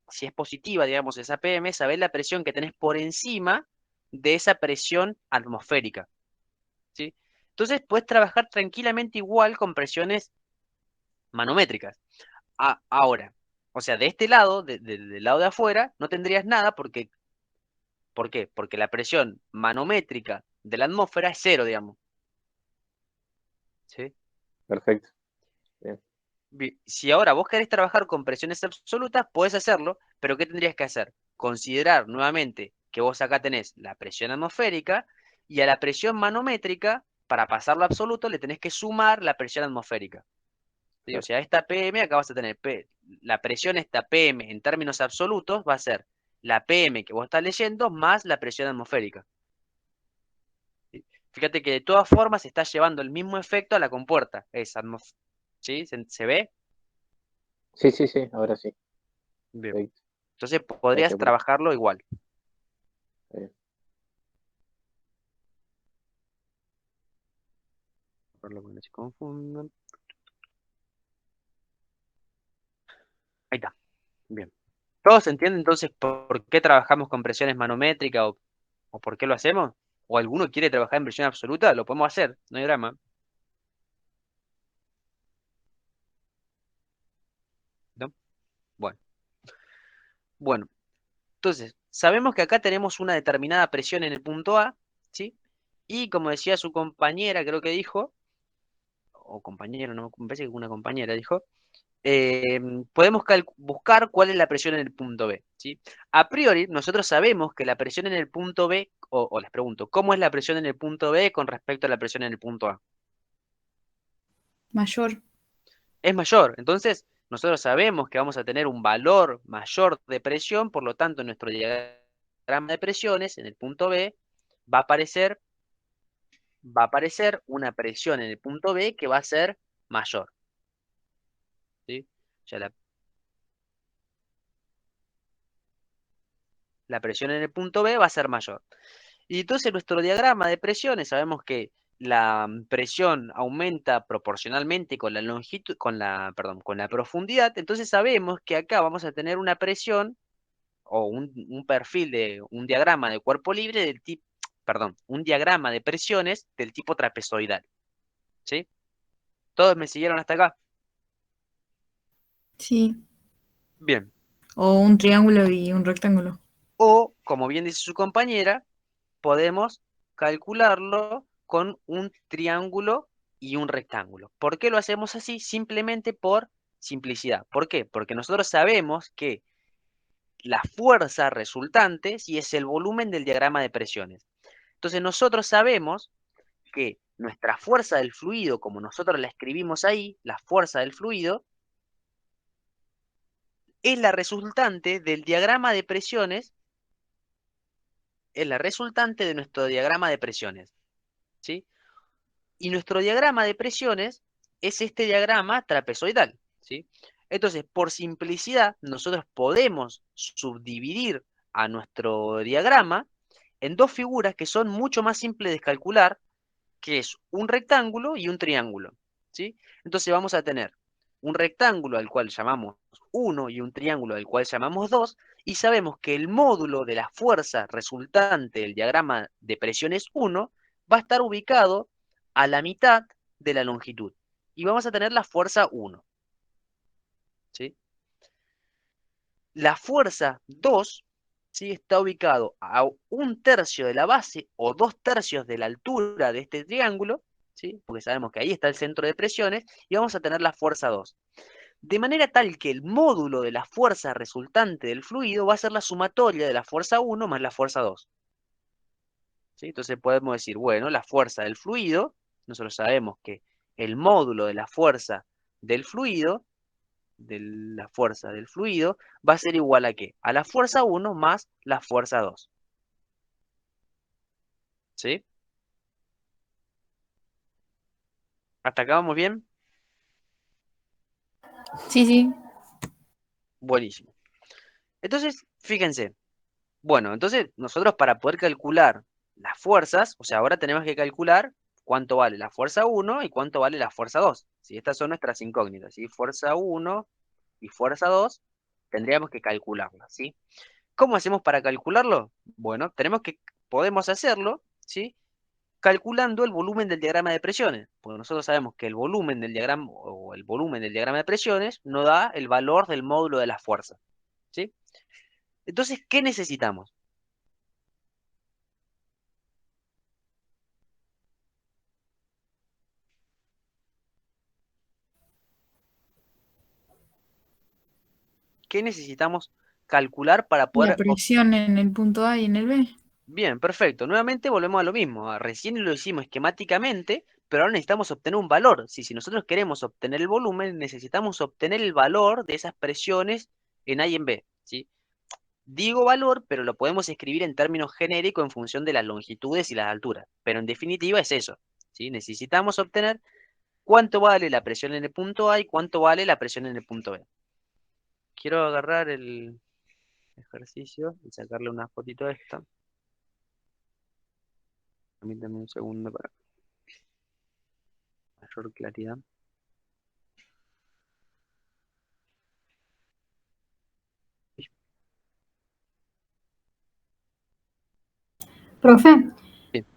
si es positiva, digamos, esa PM, sabés la presión que tenés por encima de esa presión atmosférica, ¿sí? Entonces, puedes trabajar tranquilamente igual con presiones manométricas. Ahora, o sea, de este lado, del lado de afuera, no tendrías nada porque, ¿por qué? Porque la presión manométrica de la atmósfera es cero, digamos. ¿Sí? perfecto. Bien. Si ahora vos querés trabajar con presiones absolutas, podés hacerlo, pero ¿qué tendrías que hacer? Considerar nuevamente que vos acá tenés la presión atmosférica y a la presión manométrica, para pasarlo a absoluto, le tenés que sumar la presión atmosférica. ¿Sí? O sea, esta PM, acá vas a tener la presión, esta PM en términos absolutos va a ser la PM que vos estás leyendo más la presión atmosférica. ¿Sí? Fíjate que de todas formas está llevando el mismo efecto a la compuerta. ¿Sí? ¿Se ve? Sí, sí, sí, ahora sí. Bien. Perfecto. Entonces podrías Gracias, trabajarlo igual. profe. Por lo que no se confundan. Ahí está. Bien. ¿Todos entienden entonces por qué trabajamos con presiones manométricas o por qué lo hacemos? ¿O alguno quiere trabajar en presión absoluta? Lo podemos hacer, no hay drama. ¿No? Bueno. Bueno, entonces, sabemos que acá tenemos una determinada presión en el punto A, ¿sí? Y como decía su compañera, creo que dijo, o compañero, no, me parece que una compañera dijo, eh, podemos buscar cuál es la presión en el punto B, ¿sí? A priori, nosotros sabemos que la presión en el punto B, o les pregunto, ¿cómo es la presión en el punto B con respecto a la presión en el punto A? Mayor. Es mayor. Entonces, nosotros sabemos que vamos a tener un valor mayor de presión, por lo tanto, en nuestro diagrama de presiones, en el punto B, va a aparecer, va a aparecer una presión en el punto B que va a ser mayor, ¿sí? O sea, la presión en el punto B va a ser mayor. Y entonces nuestro diagrama de presiones, sabemos que la presión aumenta proporcionalmente con la longitud, perdón, con la profundidad, entonces sabemos que acá vamos a tener una presión o un perfil de un diagrama de cuerpo libre del tipo, un diagrama de presiones del tipo trapezoidal. ¿Sí? ¿Todos me siguieron hasta acá? Sí. Bien. O un triángulo y un rectángulo. O, como bien dice su compañera, podemos calcularlo con un triángulo y un rectángulo. ¿Por qué lo hacemos así? Simplemente por simplicidad. ¿Por qué? Porque nosotros sabemos que la fuerza resultante sí es el volumen del diagrama de presiones. Entonces nosotros sabemos que nuestra fuerza del fluido, como nosotros la escribimos ahí, la fuerza del fluido, es la resultante del diagrama de presiones, es la resultante de nuestro diagrama de presiones, ¿sí? Y nuestro diagrama de presiones es este diagrama trapezoidal, ¿sí? Entonces, por simplicidad, nosotros podemos subdividir a nuestro diagrama en dos figuras que son mucho más simples de calcular, que es un rectángulo y un triángulo, ¿sí? Entonces vamos a tener un rectángulo al cual llamamos 1 y un triángulo al cual llamamos 2, y sabemos que el módulo de la fuerza resultante del diagrama de presiones 1 va a estar ubicado a la mitad de la longitud, y vamos a tener la fuerza 1, ¿sí? La fuerza 2, ¿sí?, está ubicado a un tercio de la base o 2/3 de la altura de este triángulo, ¿sí?, porque sabemos que ahí está el centro de presiones, y vamos a tener la fuerza 2. De manera tal que el módulo de la fuerza resultante del fluido va a ser la sumatoria de la fuerza 1 más la fuerza 2. ¿Sí? Entonces podemos decir, bueno, la fuerza del fluido, nosotros sabemos que el módulo de la fuerza del fluido va a ser igual a ¿qué? A la fuerza 1 más la fuerza 2. ¿Sí? ¿Hasta acá vamos bien? Sí, sí. Buenísimo. Entonces, fíjense. Bueno, entonces nosotros para poder calcular las fuerzas, o sea, ahora tenemos que calcular cuánto vale la fuerza 1 y cuánto vale la fuerza 2. ¿Sí? Estas son nuestras incógnitas, ¿sí? Fuerza 1 y fuerza 2 tendríamos que calcularlas, ¿sí? ¿Cómo hacemos para calcularlo? Bueno, podemos hacerlo, ¿sí?, calculando el volumen del diagrama de presiones, porque nosotros sabemos que el volumen del diagrama de presiones nos da el valor del módulo de la fuerza, ¿sí? Entonces, ¿qué necesitamos? ¿Qué necesitamos calcular para La poder... presión en el punto A y en el B. Bien, perfecto. Nuevamente volvemos a lo mismo. Recién lo hicimos esquemáticamente, pero ahora necesitamos obtener un valor. Si nosotros queremos obtener el volumen, necesitamos obtener el valor de esas presiones en A y en B, ¿sí? Digo valor, pero lo podemos escribir en términos genéricos en función de las longitudes y las alturas. Pero en definitiva es eso, ¿sí? Necesitamos obtener cuánto vale la presión en el punto A y cuánto vale la presión en el punto B. Quiero agarrar el ejercicio y sacarle una fotito a esta. Permítame un segundo para mayor claridad. Profe, Bien.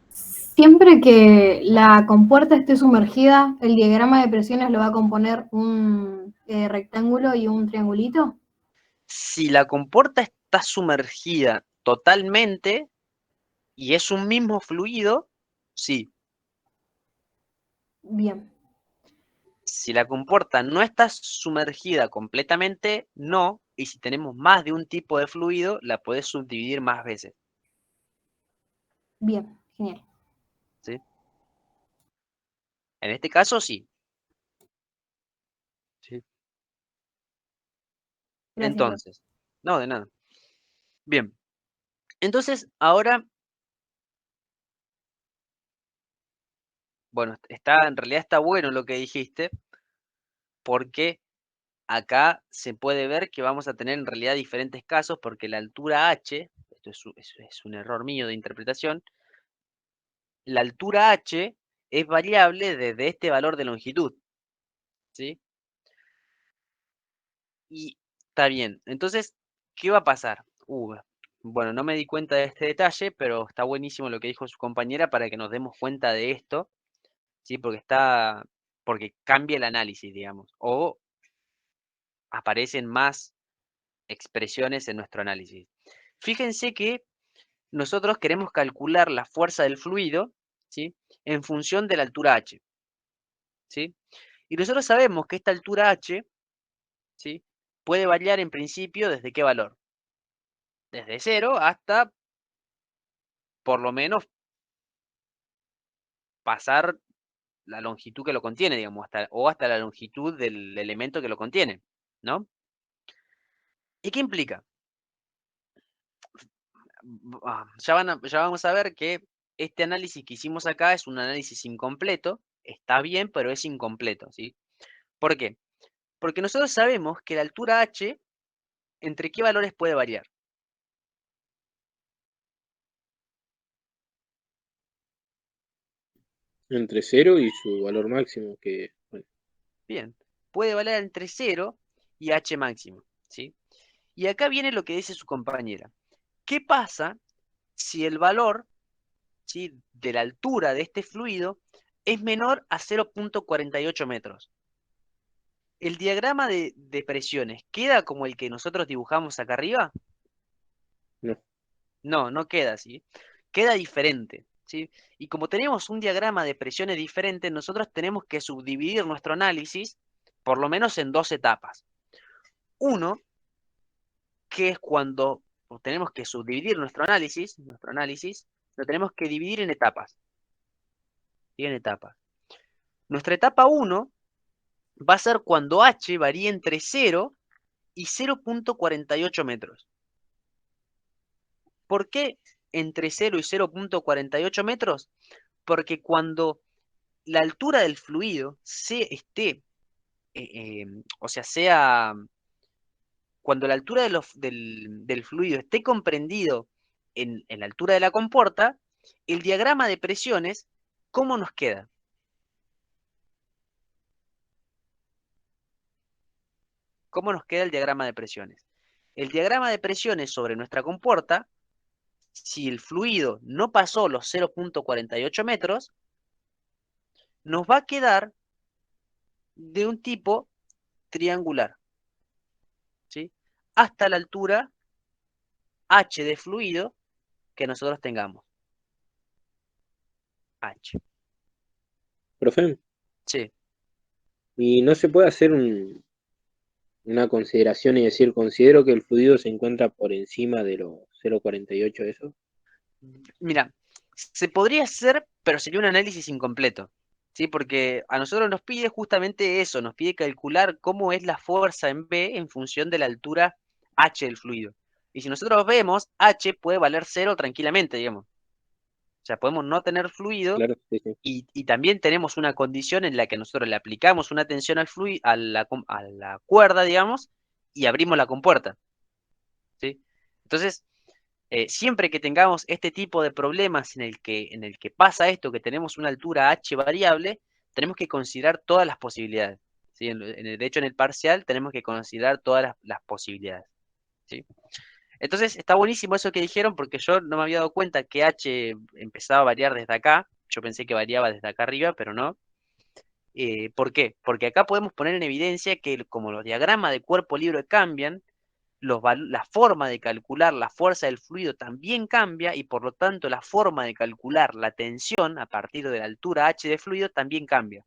siempre que la compuerta esté sumergida, ¿el diagrama de presiones lo va a componer un rectángulo y un triangulito? Si la compuerta está sumergida totalmente y es un mismo fluido, sí. Bien, Si la compuerta no está sumergida completamente, no. Y si tenemos más de un tipo de fluido, la podés subdividir más veces, bien, genial. ¿sí? En este caso, sí. ¿Sí? Gracias, profe. Entonces, no, de nada. Bien. Entonces, ahora, bueno, en realidad está bueno lo que dijiste, porque acá se puede ver que vamos a tener en realidad diferentes casos, porque la altura h, esto es un error mío de interpretación, la altura h es variable desde este valor de longitud, ¿sí? Y está bien. Entonces, ¿qué va a pasar? Bueno, no me di cuenta de este detalle, pero está buenísimo lo que dijo su compañera para que nos demos cuenta de esto, ¿sí? Porque cambia el análisis, digamos, o aparecen más expresiones en nuestro análisis. Fíjense que nosotros queremos calcular la fuerza del fluido, ¿sí? En función de la altura h, ¿sí? Y nosotros sabemos que esta altura h, ¿sí? Puede variar en principio ¿desde qué valor? Desde 0 hasta por lo menos pasar la longitud que lo contiene, digamos, hasta la longitud del elemento que lo contiene, ¿no? ¿Y qué implica? Ya vamos a ver que este análisis que hicimos acá es un análisis incompleto, está bien, pero es incompleto, ¿sí? ¿Por qué? Porque nosotros sabemos que la altura h, ¿entre qué valores puede variar? Entre 0 y su valor máximo, que bueno, Bien, puede variar entre 0 y h máximo, ¿sí? Y acá viene lo que dice su compañera. ¿Qué pasa si el valor, ¿sí?, de la altura de este fluido es menor a 0,48 metros? ¿El diagrama de presiones queda como el que nosotros dibujamos acá arriba? no. No, no queda así. Queda diferente, ¿sí? Y como tenemos un diagrama de presiones diferente, nosotros tenemos que subdividir nuestro análisis por lo menos en dos etapas. Uno, que es cuando tenemos que subdividir nuestro análisis lo tenemos que dividir en etapas. ¿Sí? En etapas. Nuestra etapa 1 va a ser cuando h varía entre 0 y 0,48 metros. ¿Por qué entre 0 y 0,48 metros? Porque cuando la altura del fluido o sea, cuando la altura del fluido esté comprendido en la altura de la compuerta, el diagrama de presiones, ¿cómo nos queda? ¿Cómo nos queda el diagrama de presiones? El diagrama de presiones sobre nuestra compuerta, si el fluido no pasó los 0,48 metros, nos va a quedar de un tipo triangular, ¿sí? Hasta la altura h de fluido que nosotros tengamos. H. Profe, Sí. y no se puede hacer una consideración y decir, considero que el fluido se encuentra por encima de los 0,48 eso. Mira, se podría hacer, pero sería un análisis incompleto, ¿sí? Porque a nosotros nos pide justamente eso, nos pide calcular cómo es la fuerza en B en función de la altura h del fluido. Y si nosotros vemos, h puede valer 0 tranquilamente, digamos. O sea, podemos no tener fluido Claro, sí, sí. y también tenemos una condición en la que nosotros le aplicamos una tensión al fluido, a la cuerda, digamos, y abrimos la compuerta, ¿sí? Entonces, siempre que tengamos este tipo de problemas en el que pasa esto, que tenemos una altura h variable, tenemos que considerar todas las posibilidades, ¿sí? De hecho, en el parcial tenemos que considerar todas las posibilidades, ¿sí? Entonces, está buenísimo eso que dijeron, porque yo no me había dado cuenta que h empezaba a variar desde acá. Yo pensé que variaba desde acá arriba, pero no. ¿Por qué? Porque acá podemos poner en evidencia que como los diagramas de cuerpo libre cambian, la forma de calcular la fuerza del fluido también cambia y por lo tanto la forma de calcular la tensión a partir de la altura h de fluido también cambia.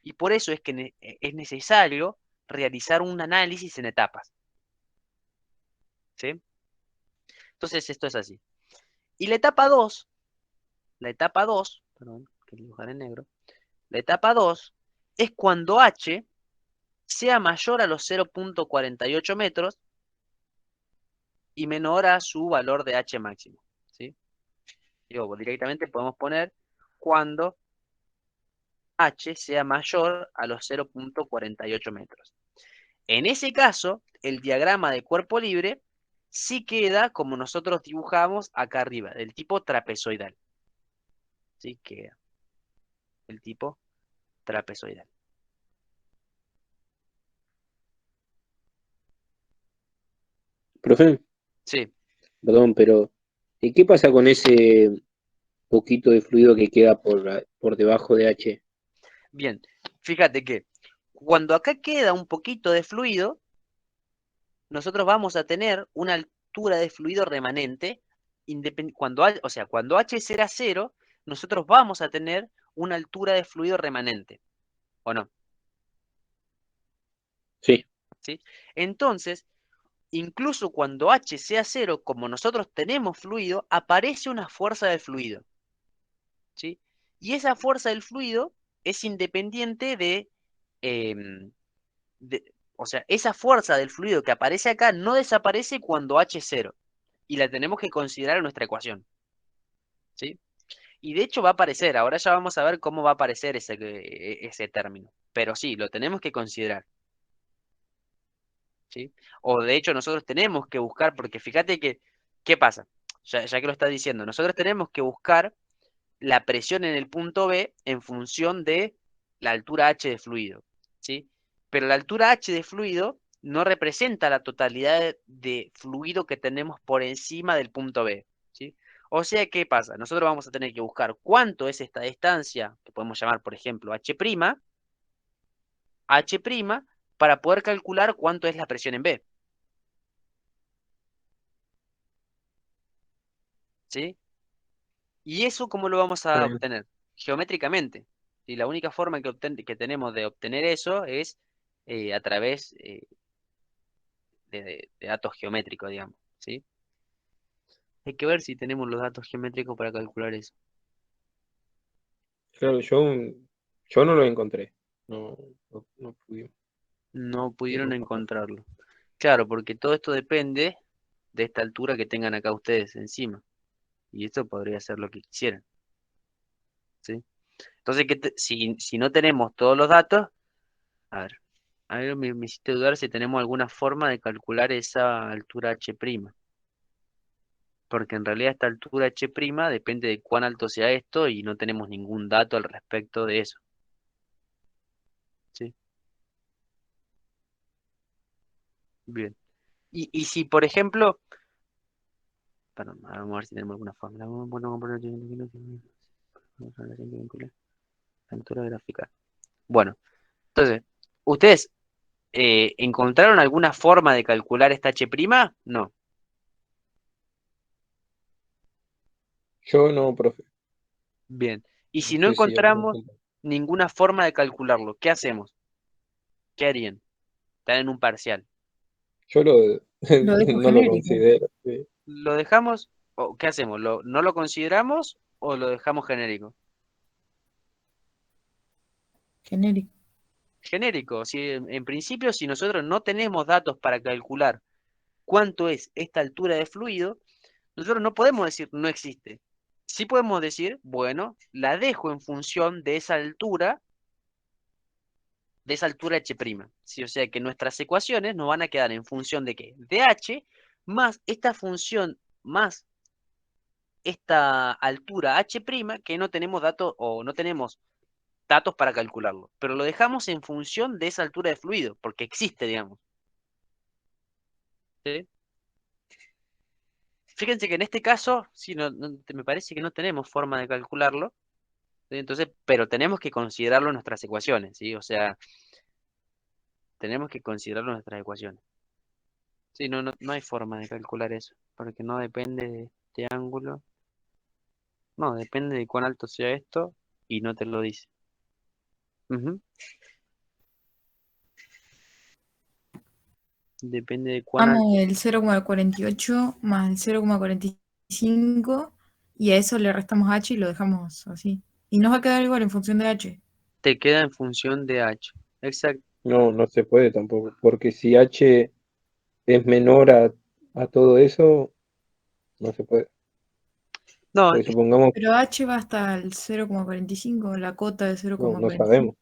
Y por eso es que es necesario realizar un análisis en etapas, ¿sí? Entonces esto es así. Y la etapa 2, perdón, que dibujar en negro, la etapa 2 es cuando h sea mayor a los 0,48 metros y menor a su valor de h máximo, ¿sí? Digo, directamente podemos poner cuando h sea mayor a los 0,48 metros. En ese caso, el diagrama de cuerpo libre sí queda como nosotros dibujamos acá arriba, del tipo trapezoidal. ¿Sí? Queda el tipo trapezoidal. Profe, Sí. Perdón, pero ¿qué pasa con ese poquito de fluido que queda por debajo de H? Bien, fíjate que cuando acá queda un poquito de fluido, nosotros vamos a tener una altura de fluido remanente, o sea, cuando H será cero, nosotros vamos a tener una altura de fluido remanente, ¿o no? Sí, ¿Sí? Entonces, incluso cuando H sea cero, como nosotros tenemos fluido, aparece una fuerza del fluido, ¿sí? Y esa fuerza del fluido es independiente em, o sea, esa fuerza del fluido que aparece acá no desaparece cuando H es cero, y la tenemos que considerar en nuestra ecuación, ¿sí? Y de hecho va a aparecer, ahora ya vamos a ver cómo va a aparecer ese término, pero sí, lo tenemos que considerar, ¿sí? O de hecho nosotros tenemos que buscar, porque fíjate que, ¿qué pasa? Ya que lo está diciendo, nosotros tenemos que buscar la presión en el punto B en función de la altura H de fluido, ¿sí? Pero la altura H de fluido no representa la totalidad de fluido que tenemos por encima del punto B, ¿sí? O sea, ¿qué pasa? Nosotros vamos a tener que buscar cuánto es esta distancia, que podemos llamar, por ejemplo, H', para poder calcular cuánto es la presión en B, ¿sí? ¿Y eso cómo lo vamos Está a bien. obtener? Geométricamente. Y la única forma que tenemos de obtener eso es a través de datos geométricos, digamos, ¿sí? Hay que ver si tenemos los datos geométricos para calcular eso. claro, yo no lo encontré. No, no pudimos. No pudieron No. encontrarlo. Claro, porque todo esto depende de esta altura que tengan acá ustedes encima. Y esto podría ser lo que quisieran, ¿sí? Entonces, si no tenemos todos los datos, a ver, me hiciste dudar si tenemos alguna forma de calcular esa altura H'. Porque en realidad esta altura H' depende de cuán alto sea esto y no tenemos ningún dato al respecto de eso, ¿sí? Bien. Y si, por ejemplo, perdón, vamos a ver si tenemos alguna forma. Altura gráfica. Bueno, entonces, ¿ustedes encontraron alguna forma de calcular esta H'? No. Yo no, profe. Bien. Y No si no sé si algún encontramos ninguna forma de calcularlo, ¿qué hacemos? ¿Qué harían? Están en un parcial. Yo Lo dejo no lo genérico, considero. Sí. ¿Lo dejamos o qué hacemos? ¿No lo consideramos o lo dejamos genérico? genérico. Genérico, si en principio, si nosotros no tenemos datos para calcular cuánto es esta altura de fluido, nosotros no podemos decir no existe. Sí podemos decir, bueno, la dejo en función de esa altura H'. ¿Sí? O sea que nuestras ecuaciones nos van a quedar en función de ¿qué? De H más esta función más esta altura H', que no tenemos datos o no tenemos datos para calcularlo, pero lo dejamos en función de esa altura de fluido, porque existe, digamos. ¿Sí? Fíjense que en este caso, sí, me parece que no tenemos forma de calcularlo, ¿sí? Entonces, pero tenemos que considerarlo en nuestras ecuaciones, ¿sí? O sea, tenemos que considerarlo en nuestras ecuaciones. Sí, no hay forma de calcular eso, porque no depende de este ángulo, no, depende de cuán alto sea esto y no te lo dice. Ujú. Depende de cuán Damos alto. el 0,48 más el 0,45 y a eso le restamos h y lo dejamos así. Y nos va a quedar igual en función de h. Te queda en función de H. Exacto. No, no se puede tampoco. Porque si H es menor a todo eso, no se puede. No, Porque supongamos, Pero h va hasta el 0,45, la cota de no 0,45. sabemos.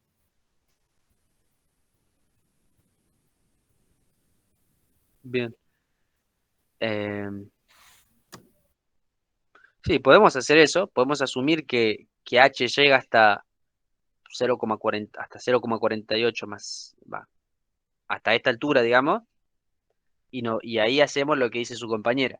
bien. Sí, podemos hacer eso. Podemos asumir que H llega hasta 0,40, hasta 0,48 más, va, hasta esta altura, digamos, y ahí hacemos lo que dice su compañera.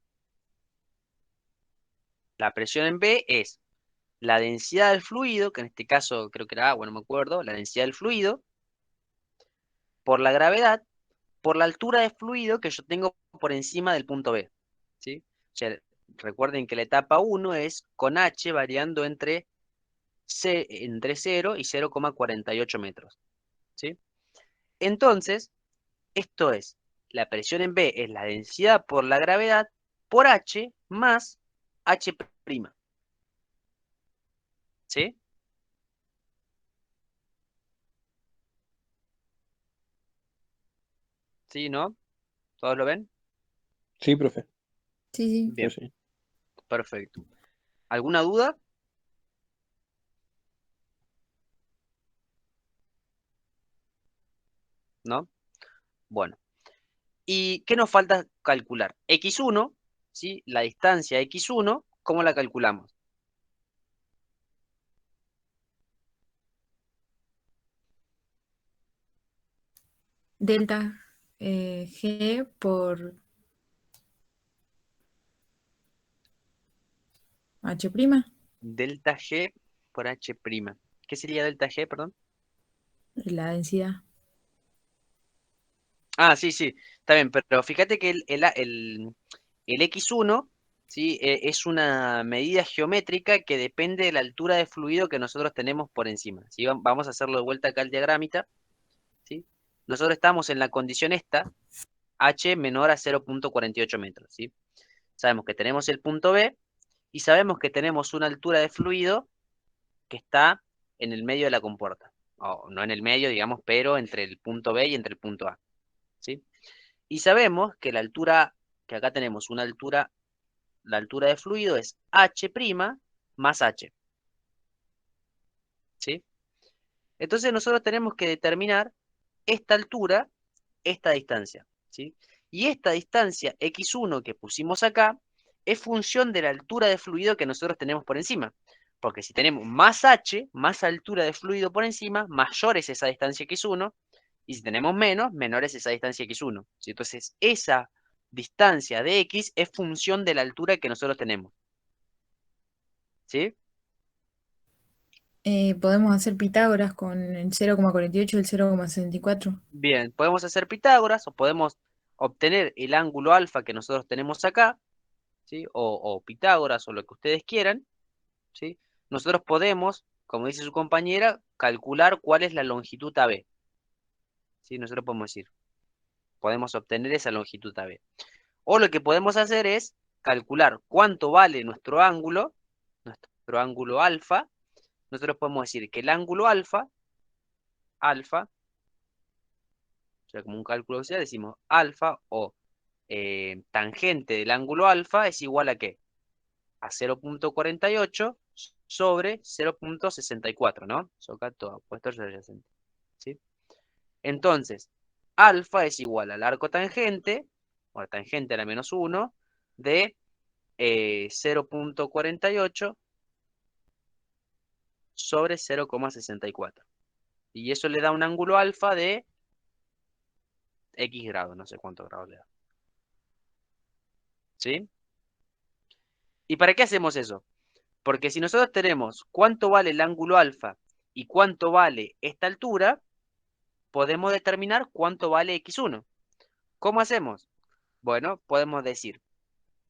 La presión en B es la densidad del fluido, que en este caso creo que era agua, no me acuerdo, la densidad del fluido, por la gravedad, por la altura de fluido que yo tengo por encima del punto B. ¿Sí? O sea, recuerden que la etapa 1 es con H variando entre 0 y 0,48 metros. ¿Sí? Entonces, esto es, la presión en B es la densidad por la gravedad por H más H'. ¿Sí? ¿Sí, no? ¿Todos lo ven? Sí, profe. Sí, sí. Bien, Sí. perfecto. ¿Alguna duda? ¿No? Bueno. ¿Y qué nos falta calcular? X1, ¿sí? La distancia X1, ¿cómo la calculamos? Delta G por H', Delta G por H'. ¿Qué sería delta G, perdón? la densidad. Ah, sí, sí, está bien, pero fíjate que el X1, ¿sí? Es una medida geométrica que depende de la altura de fluido que nosotros tenemos por encima. ¿Sí? Vamos a hacerlo de vuelta acá al diagramita, ¿sí? Nosotros estamos en la condición esta, H menor a 0,48 metros, ¿sí? Sabemos que tenemos el punto B y sabemos que tenemos una altura de fluido que está en el medio de la compuerta. O no en el medio, digamos, pero entre el punto B y entre el punto A, ¿sí? Y sabemos que la altura, que acá tenemos una altura, la altura de fluido es H' más H, ¿sí? Entonces nosotros tenemos que determinar esta altura, esta distancia, ¿sí? Y esta distancia x1 que pusimos acá es función de la altura de fluido que nosotros tenemos por encima. Porque si tenemos más h, más altura de fluido por encima, mayor es esa distancia x1, y si tenemos menos, menor es esa distancia x1. ¿Sí? Entonces, esa distancia de x es función de la altura que nosotros tenemos. ¿Sí? Podemos hacer Pitágoras con el 0,48 y el 0,64. Bien, podemos hacer Pitágoras o podemos obtener el ángulo alfa que nosotros tenemos acá, ¿sí? O Pitágoras o lo que ustedes quieran, ¿sí? Nosotros podemos, como dice su compañera, calcular cuál es la longitud AB. ¿Sí? Nosotros podemos decir, podemos obtener esa longitud AB. O lo que podemos hacer es calcular cuánto vale nuestro ángulo alfa. Nosotros podemos decir que el ángulo alfa, o sea, como un cálculo sea, decimos alfa o tangente del ángulo alfa es igual a ¿qué? A 0,48 sobre 0,64, ¿no? Socato opuesto sobre adyacente, ¿sí? Entonces, alfa es igual al arco tangente, o la tangente a la menos 1, de 0,48 sobre 0,64. Y eso le da un ángulo alfa de X grados, no sé cuántos grados le da. ¿Sí? ¿Y para qué hacemos eso? Porque si nosotros tenemos cuánto vale el ángulo alfa y cuánto vale esta altura, podemos determinar cuánto vale x1. ¿Cómo hacemos? Bueno, podemos decir,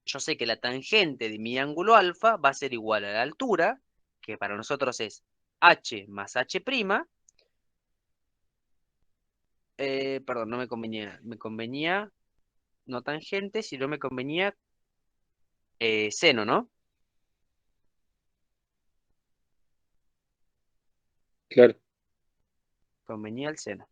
yo sé que la tangente de mi ángulo alfa va a ser igual a la altura, que para nosotros es h más h', perdón, no me convenía no tangente, sino me convenía seno, ¿no? Claro. Convenía el seno.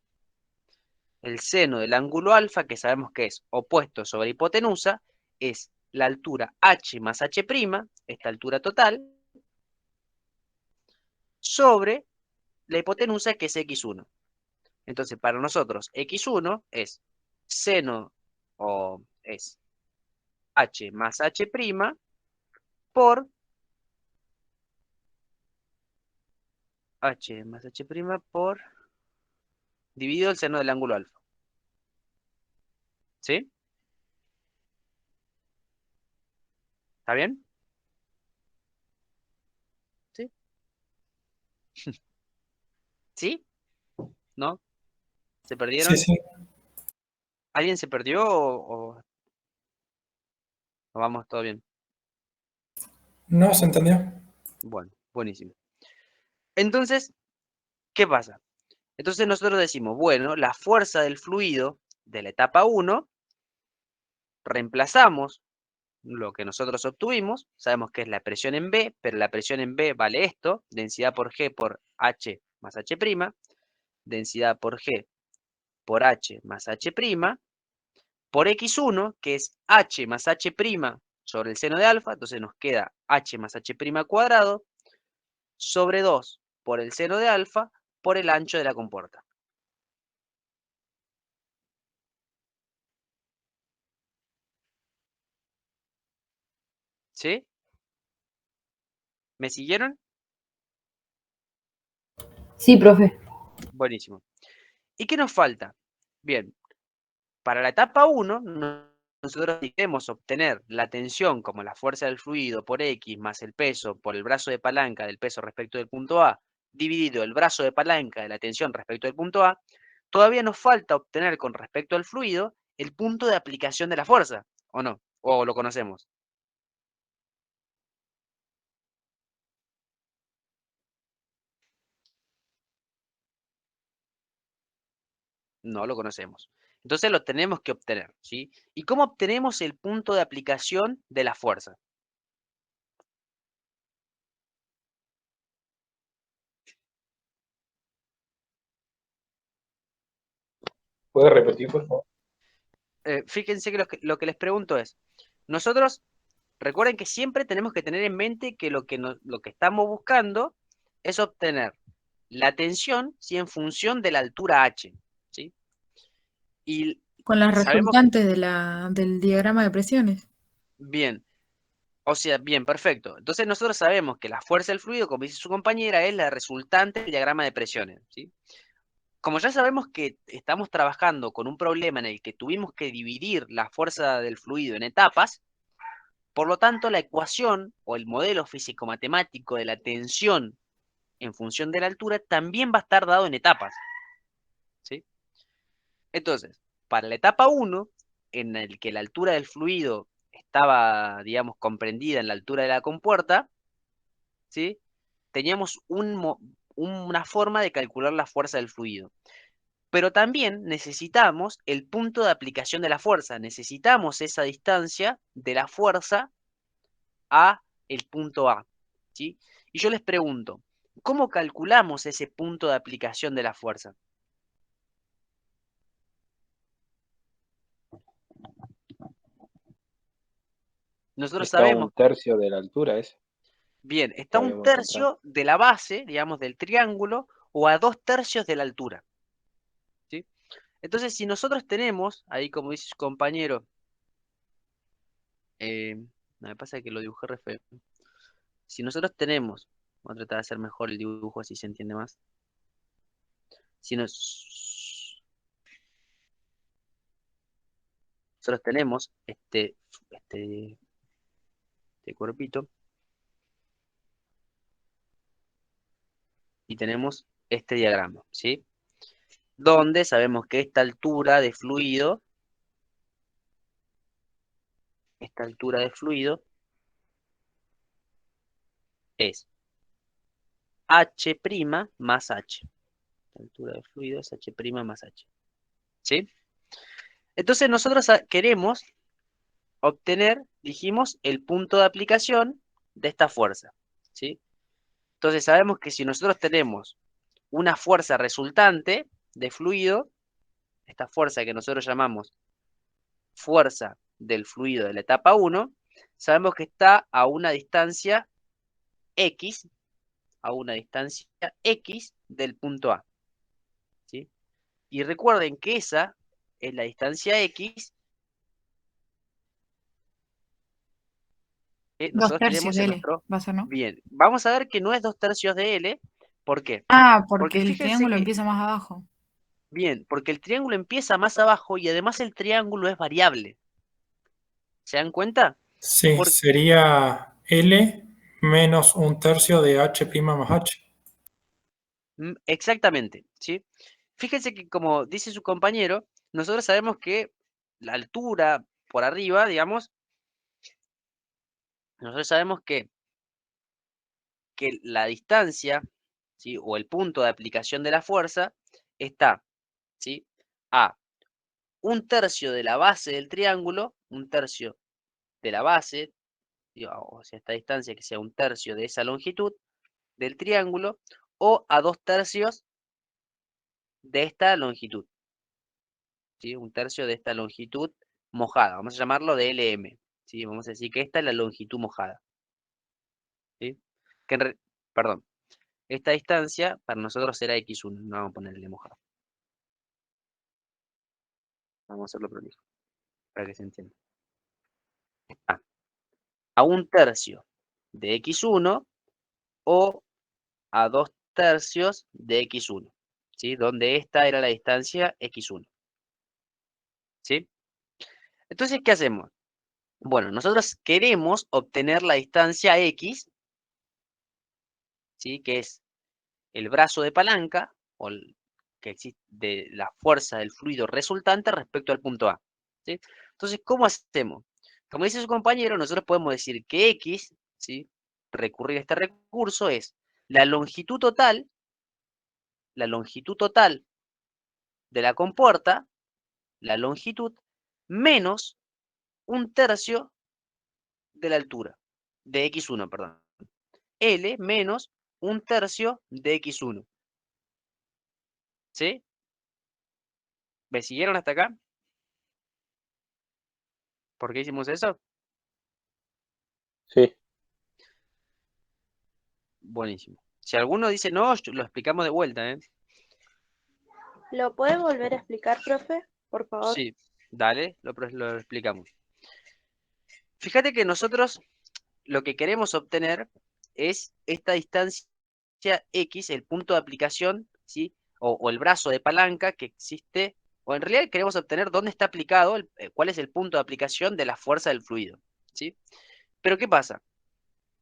El seno del ángulo alfa, que sabemos que es opuesto sobre hipotenusa, es la altura h más h', esta altura total, sobre la hipotenusa que es x1. Entonces, para nosotros, x1 es seno o es h más h' por h más h' por dividido el seno del ángulo alfa. ¿Sí? ¿Está bien? ¿Sí? ¿No? ¿Se Sí, perdieron? sí. ¿Alguien se perdió o vamos todo bien? No, ¿se entendió? Bueno, buenísimo. Entonces, ¿qué pasa? Entonces nosotros decimos, bueno, la fuerza del fluido de la etapa 1, reemplazamos lo que nosotros obtuvimos, sabemos que es la presión en B, pero la presión en B vale esto, densidad por G por H más H', densidad por G por H más H', por X1, que es H más H' sobre el seno de alfa, entonces nos queda H más H' cuadrado, sobre 2 por el seno de alfa, por el ancho de la compuerta. ¿Sí? ¿Me siguieron? Sí, profe. Buenísimo. ¿Y qué nos falta? Bien, para la etapa 1, nosotros queremos obtener la tensión como la fuerza del fluido por X más el peso por el brazo de palanca del peso respecto del punto A, dividido el brazo de palanca de la tensión respecto del punto A. Todavía nos falta obtener con respecto al fluido el punto de aplicación de la fuerza, ¿o no? ¿O lo conocemos? No lo conocemos. Entonces lo tenemos que obtener, ¿sí? ¿Y cómo obtenemos el punto de aplicación de la fuerza? ¿Puede repetir, por favor? Fíjense que lo que les pregunto es, nosotros recuerden que siempre tenemos que tener en mente que lo que estamos buscando es obtener la tensión, ¿sí? En función de la altura h, ¿sí? Y Con las sabemos, resultantes del diagrama de presiones. bien, o sea, bien, perfecto. Entonces nosotros sabemos que la fuerza del fluido, como dice su compañera, es la resultante del diagrama de presiones, ¿sí? Como ya sabemos que estamos trabajando con un problema en el que tuvimos que dividir la fuerza del fluido en etapas, por lo tanto, la ecuación o el modelo físico-matemático de la tensión en función de la altura también va a estar dado en etapas, ¿sí? Entonces, para la etapa 1, en el que la altura del fluido estaba, digamos, comprendida en la altura de la compuerta, ¿sí? Teníamos una forma de calcular la fuerza del fluido. Pero también necesitamos el punto de aplicación de la fuerza, necesitamos esa distancia de la fuerza a el punto A, ¿sí? Y yo les pregunto, ¿cómo calculamos ese punto de aplicación de la fuerza? Nosotros Está a sabemos, un tercio de la altura, ese bien, está que a un habíamos encontrado. tercio de la base, digamos, del triángulo, o a 2/3 de la altura, ¿sí? Entonces, si nosotros tenemos, ahí como dice su compañero, no, me pasa que lo dibujé re feo. Si nosotros tenemos, voy a tratar de hacer mejor el dibujo así se entiende más. Si nosotros tenemos este cuerpito y tenemos este diagrama, ¿sí? Donde sabemos que esta altura de fluido es H' más H. La altura de fluido es H' más H, ¿sí? Entonces nosotros queremos obtener, dijimos, el punto de aplicación de esta fuerza, ¿sí? Entonces sabemos que si nosotros tenemos una fuerza resultante de fluido, esta fuerza que nosotros llamamos fuerza del fluido de la etapa 1, sabemos que está a una distancia X, del punto A, ¿sí? Y recuerden que esa es la distancia X que Dos nosotros tercios tenemos de en L, nuestro... va a ser, ¿no? Bien, vamos a ver que no es 2/3 de L. ¿Por qué? Ah, porque Porque el fíjense triángulo que, empieza más abajo. bien, porque el triángulo empieza más abajo y además el triángulo es variable. ¿Se dan cuenta? Sí, Por, sería L menos un tercio de H' más H. Exactamente, ¿sí? Fíjense que como dice su compañero, nosotros sabemos que la altura por arriba, digamos, nosotros sabemos que la distancia, ¿sí? O el punto de aplicación de la fuerza está, ¿sí? A un tercio de la base del triángulo, un tercio de la base, o sea, esta distancia que sea un tercio de esa longitud del triángulo, o a 2/3 de esta longitud, ¿sí? Un tercio de esta longitud mojada, vamos a llamarlo de LM, ¿sí? Vamos a decir que esta es la longitud mojada, ¿sí? Que perdón, esta distancia para nosotros será x1, no vamos a ponerle mojada. Vamos a hacerlo prolijo, para que se entienda. A un tercio de x1 o a 2/3 de x1, ¿sí? Donde esta era la distancia x1, ¿sí? Entonces, ¿qué hacemos? Bueno, nosotros queremos obtener la distancia x, ¿sí? Que es el brazo de palanca, o que existe de la fuerza del fluido resultante respecto al punto A, ¿sí? Entonces, ¿cómo hacemos? Como dice su compañero, nosotros podemos decir que x, ¿sí? Recurrir a este recurso es la longitud total de la compuerta, la longitud, menos un tercio de la altura, de x1, perdón. L menos un tercio de x1. ¿Sí? ¿Me siguieron hasta acá? ¿Por qué hicimos eso? Sí, Buenísimo. Si alguno dice no, lo explicamos de vuelta, ¿eh? ¿Lo puede volver a explicar, profe? Por favor. Sí, dale, lo explicamos. Fíjate que nosotros lo que queremos obtener es esta distancia X, el punto de aplicación, ¿sí? O el brazo de palanca que existe, o en realidad queremos obtener dónde está aplicado, cuál es el punto de aplicación de la fuerza del fluido, ¿sí? Pero ¿qué pasa?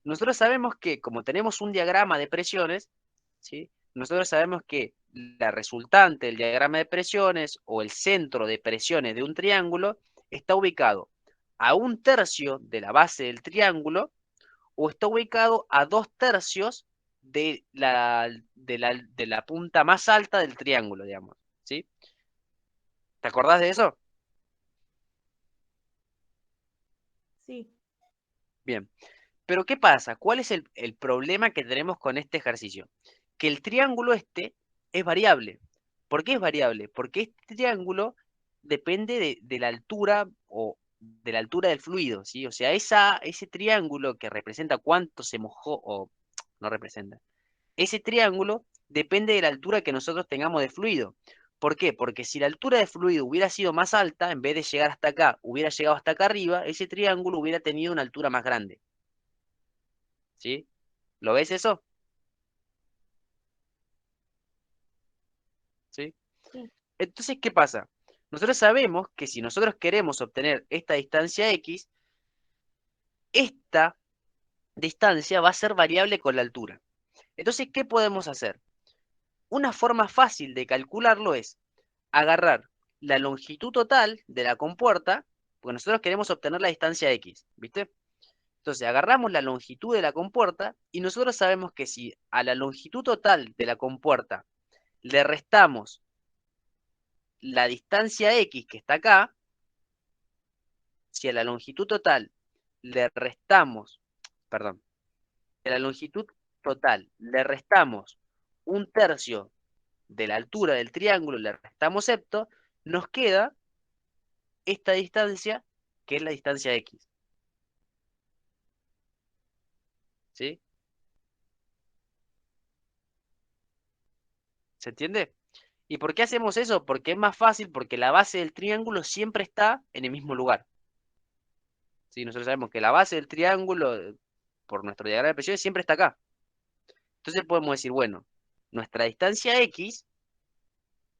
Nosotros sabemos que como tenemos un diagrama de presiones, ¿sí? Nosotros sabemos que la resultante del diagrama de presiones o el centro de presiones de un triángulo está ubicado a un tercio de la base del triángulo o está ubicado a 2/3 de la punta más alta del triángulo, digamos, ¿sí? ¿Te acordás de eso? Sí. Bien. Pero ¿qué pasa? ¿Cuál es el problema que tenemos con este ejercicio? Que el triángulo este es variable. ¿Por qué es variable? Porque este triángulo depende de la altura o de la altura del fluido, ¿sí? O sea, ese triángulo que representa cuánto se mojó, o no representa, ese triángulo depende de la altura que nosotros tengamos de fluido. ¿Por qué? Porque si la altura de fluido hubiera sido más alta, en vez de llegar hasta acá, hubiera llegado hasta acá arriba, ese triángulo hubiera tenido una altura más grande. ¿Sí? ¿Lo ves eso? ¿Sí? Sí. Entonces, ¿qué pasa? Nosotros sabemos que si nosotros queremos obtener esta distancia X, esta distancia va a ser variable con la altura. Entonces, ¿qué podemos hacer? Una forma fácil de calcularlo es agarrar la longitud total de la compuerta, porque nosotros queremos obtener la distancia X, ¿viste? Entonces, agarramos la longitud de la compuerta y nosotros sabemos que si a la longitud total de la compuerta le restamos la distancia X que está acá, si a la longitud total le restamos, perdón, si a la longitud total le restamos un tercio de la altura del triángulo, le restamos septo, nos queda esta distancia, que es la distancia X. ¿Sí? ¿Se entiende? ¿Y por qué hacemos eso? Porque es más fácil, porque la base del triángulo siempre está en el mismo lugar. ¿Sí? Nosotros sabemos que la base del triángulo, por nuestro diagrama de presiones, siempre está acá. Entonces podemos decir, bueno, nuestra distancia X,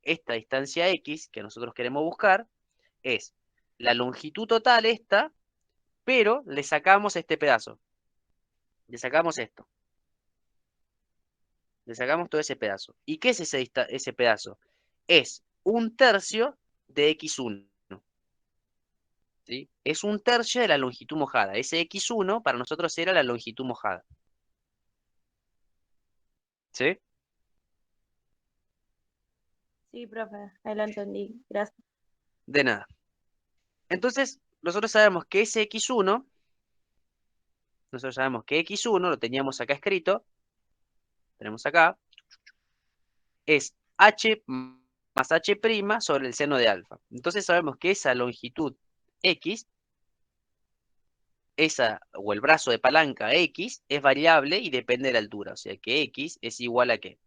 esta distancia X que nosotros queremos buscar, es la longitud total esta, pero le sacamos este pedazo. Le sacamos esto. Le sacamos todo ese pedazo. ¿Y qué es ese pedazo? Es 1/3 de x1. ¿Sí? Es 1/3 de la longitud mojada. Ese x1 para nosotros era la longitud mojada. ¿Sí? Sí, profe, ahí lo entendí. Gracias. De nada. Entonces, nosotros sabemos que ese x1, lo teníamos acá escrito, tenemos acá, es h más h' sobre el seno de alfa. Entonces sabemos que esa longitud x, o el brazo de palanca x, es variable y depende de la altura. O sea que x es igual a ¿qué?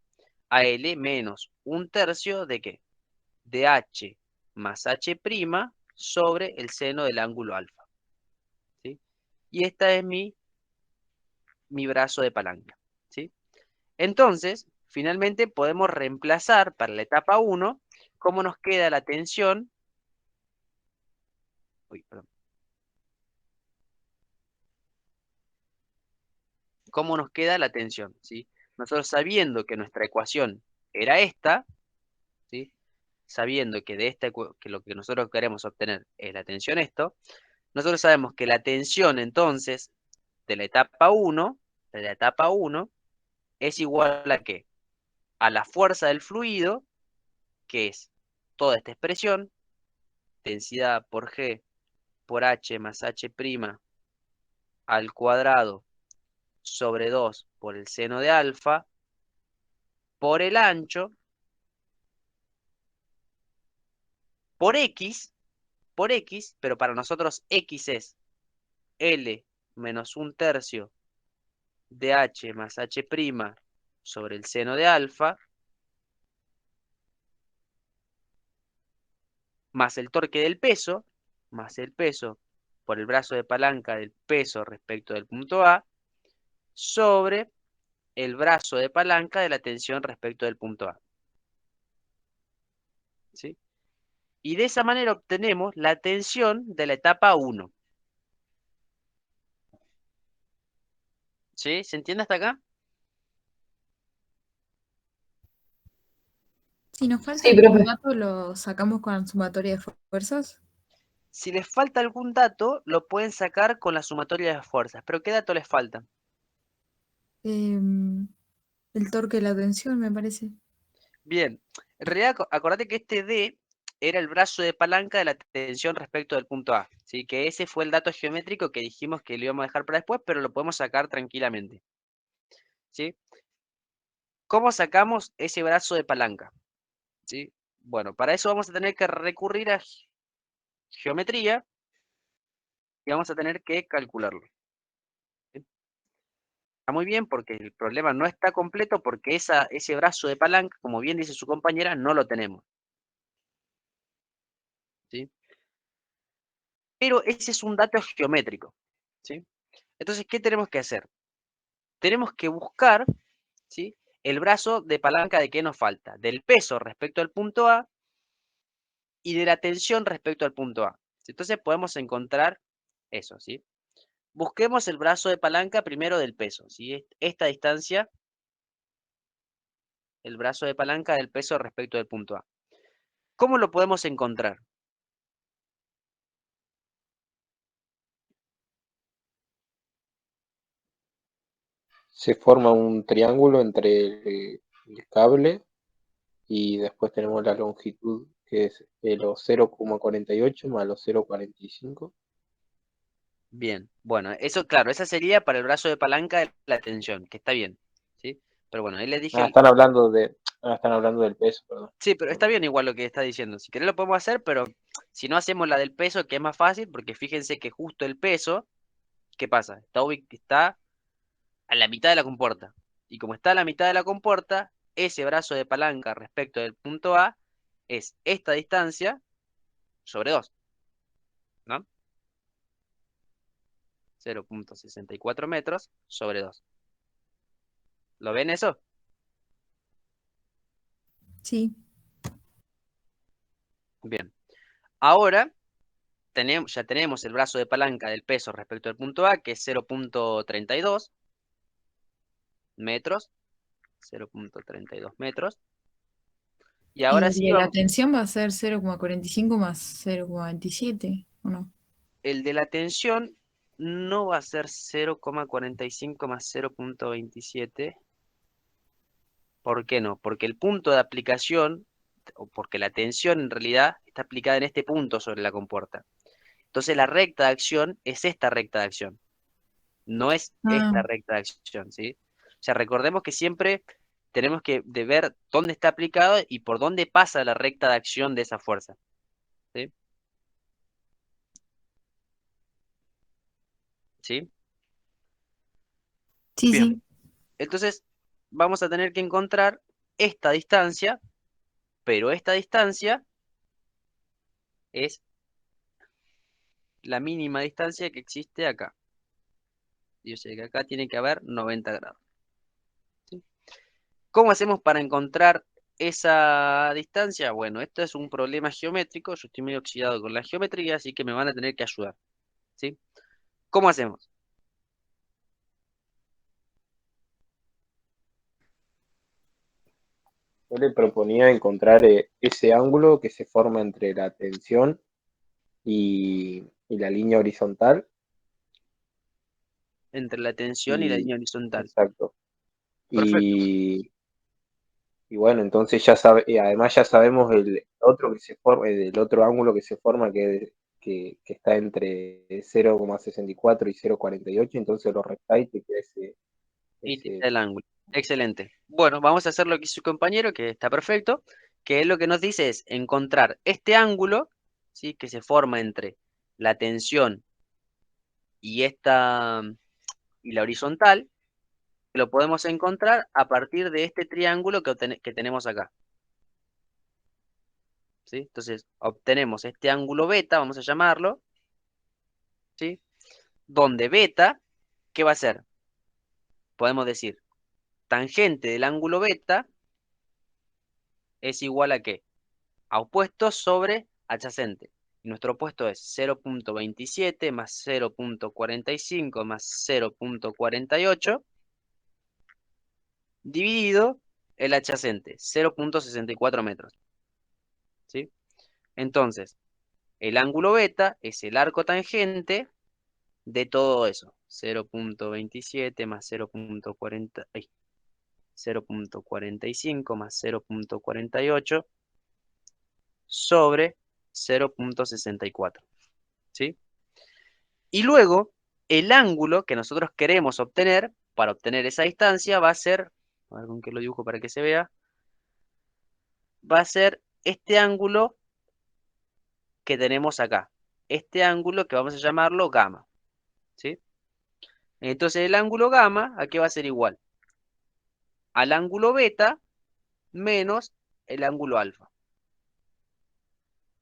A L menos 1/3 de ¿qué? De h más h' sobre el seno del ángulo alfa. ¿Sí? Y esta es mi brazo de palanca. ¿Sí? Entonces, finalmente podemos reemplazar para la etapa 1 cómo nos queda la tensión. Uy, perdón. Cómo nos queda la tensión, ¿sí? Nosotros sabiendo que nuestra ecuación era esta, ¿sí? Sabiendo que que lo que nosotros queremos obtener es la tensión esto, nosotros sabemos que la tensión entonces de la etapa 1, es igual a ¿qué? A la fuerza del fluido, que es toda esta expresión, densidad por G por H más H' al cuadrado sobre 2 por el seno de alfa, por el ancho, por X, pero para nosotros X es L menos 1/3 de H más H' sobre el seno de alfa, más el torque del peso, más el peso por el brazo de palanca del peso respecto del punto A, sobre el brazo de palanca de la tensión respecto del punto A. ¿Sí? Y de esa manera obtenemos la tensión de la etapa 1. ¿Sí? ¿Se entiende hasta acá? Si nos falta Sí, algún profe. dato, lo sacamos con sumatoria de fuerzas. Si les falta algún dato, lo pueden sacar con la sumatoria de fuerzas. ¿Pero qué dato les falta? El torque de la tensión, me parece. Bien, en realidad acordate que este D era el brazo de palanca de la tensión respecto del punto A. ¿Sí? Que ese fue el dato geométrico que dijimos que lo íbamos a dejar para después, pero lo podemos sacar tranquilamente. ¿Sí? ¿Cómo sacamos ese brazo de palanca? ¿Sí? Bueno, para eso vamos a tener que recurrir a geometría y vamos a tener que calcularlo. ¿Sí? Está muy bien porque el problema no está completo porque ese brazo de palanca, como bien dice su compañera, no lo tenemos. ¿Sí? Pero ese es un dato geométrico. ¿Sí? Entonces, ¿qué tenemos que hacer? Tenemos que buscar, ¿sí? El brazo de palanca de qué nos falta, del peso respecto al punto A y de la tensión respecto al punto A. Entonces podemos encontrar eso, ¿sí? Busquemos el brazo de palanca primero del peso, ¿sí? Esta distancia, el brazo de palanca del peso respecto del punto A. ¿Cómo lo podemos encontrar? Se forma un triángulo entre el cable y después tenemos la longitud que es los 0,48 más los 0,45. Bien, bueno, eso claro, esa sería para el brazo de palanca de la tensión, que está bien, ¿sí? Pero bueno, ahí les dije, Están hablando del peso, perdón. sí, pero está bien igual lo que está diciendo. Si querés lo podemos hacer, pero si no hacemos la del peso, que es más fácil, porque fíjense que justo el peso, ¿qué pasa? Está a la mitad de la compuerta. Y como está a la mitad de la compuerta, ese brazo de palanca respecto del punto A es esta distancia sobre 2, ¿no? 0,64 metros sobre 2. ¿Lo ven eso? Sí. Bien. Ahora ya tenemos el brazo de palanca del peso respecto al punto A, que es 0,32 metros. 0.32 metros. Y Y ahora el sí, de la tensión va a ser 0,45 más 0,27, ¿o no? el de la tensión no va a ser 0,45 más 0.27. ¿Por qué no? Porque el punto de aplicación, o porque la tensión en realidad está aplicada en este punto sobre la compuerta. Entonces la recta de acción es esta recta de acción, no es esta Ah, recta de acción, ¿sí? O sea, recordemos que siempre tenemos que de ver dónde está aplicado y por dónde pasa la recta de acción de esa fuerza, ¿sí? ¿Sí? sí, Bien, sí. entonces vamos a tener que encontrar esta distancia, pero esta distancia es la mínima distancia que existe acá. Yo sé que acá tiene que haber 90 grados. ¿Sí? ¿Cómo hacemos para encontrar esa distancia? Bueno, esto es un problema geométrico. Yo estoy medio oxidado con la geometría, así que me van a tener que ayudar. ¿Sí? ¿Cómo hacemos? Yo le proponía encontrar ese ángulo que se forma entre la tensión y la línea horizontal. Entre la tensión y la Y línea horizontal. exacto. Perfecto. Y bueno, entonces ya sabe, y además ya sabemos el otro que se forma, el otro ángulo que se forma que está entre 0,64 y 0,48, entonces lo restáis y te queda Y te ese. da el ángulo. Excelente. Bueno, vamos a hacer lo que hizo su compañero, que está perfecto, que lo que nos dice es encontrar este ángulo, ¿sí? Que se forma entre la tensión y esta y la horizontal, que lo podemos encontrar a partir de este triángulo que tenemos acá. ¿Sí? Entonces, obtenemos este ángulo beta, vamos a llamarlo, ¿sí? Donde beta, ¿qué va a ser? Podemos decir, tangente del ángulo beta es igual a ¿qué? A opuesto sobre adyacente. Y nuestro opuesto es 0.27 más 0.45 más 0.48 dividido el adyacente, 0.64 metros. ¿Sí? Entonces, el ángulo beta es el arco tangente de todo eso. 0.27 más 0.40, 0.45 más 0.48 sobre 0.64. ¿Sí? Y luego, el ángulo que nosotros queremos obtener, para obtener esa distancia, va a ser, a ver con qué lo dibujo para que se vea, va a ser este ángulo que tenemos acá. Este ángulo que vamos a llamarlo gamma. ¿Sí? Entonces el ángulo gamma, ¿a qué va a ser igual? Al ángulo beta menos el ángulo alfa.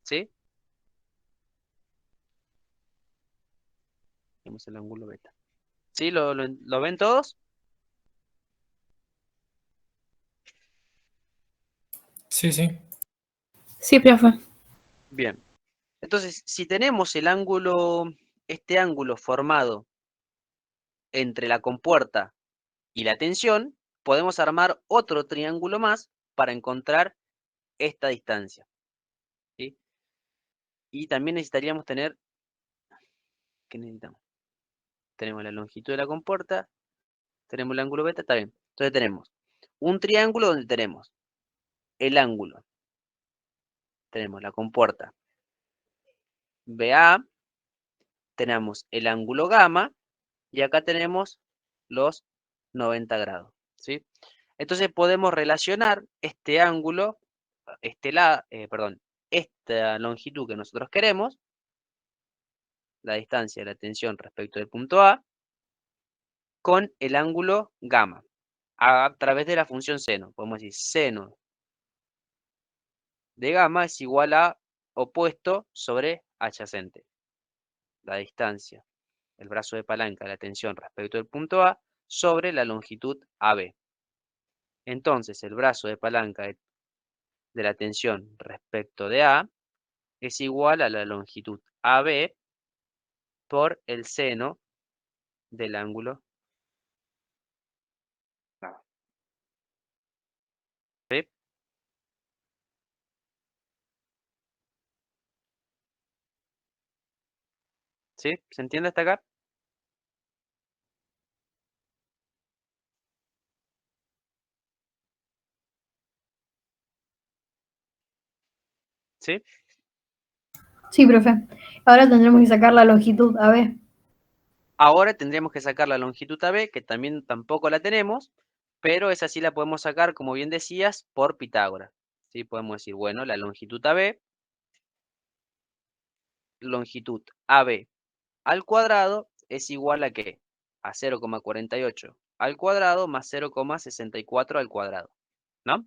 ¿Sí? Tenemos el ángulo beta. ¿Sí? ¿Lo ven todos? Sí, sí. Sí, profe. Bien. Entonces, si tenemos el ángulo, este ángulo formado entre la compuerta y la tensión, podemos armar otro triángulo más para encontrar esta distancia. ¿Sí? Y también necesitaríamos tener, ¿qué necesitamos? Tenemos la longitud de la compuerta, tenemos el ángulo beta, está bien. Entonces tenemos un triángulo donde tenemos el ángulo, tenemos la compuerta BA, tenemos el ángulo gamma y acá tenemos los 90 grados. ¿Sí? Entonces podemos relacionar este ángulo, perdón, esta longitud que nosotros queremos, la distancia de la tensión respecto del punto A, con el ángulo gamma, a través de la función seno. Podemos decir seno de gamma es igual a opuesto sobre adyacente. La distancia, el brazo de palanca de la tensión respecto del punto A, sobre la longitud AB. Entonces, el brazo de palanca de la tensión respecto de A es igual a la longitud AB por el seno del ángulo. ¿Sí? ¿Se entiende hasta acá? ¿Sí? Sí, profe. Ahora tendremos que sacar la longitud AB. Ahora tendríamos que sacar la longitud AB, que también tampoco la tenemos, pero esa sí la podemos sacar, como bien decías, por Pitágoras. ¿Sí? Podemos decir, bueno, la longitud AB al cuadrado es igual a ¿qué? A 0,48 al cuadrado más 0,64 al cuadrado, ¿no?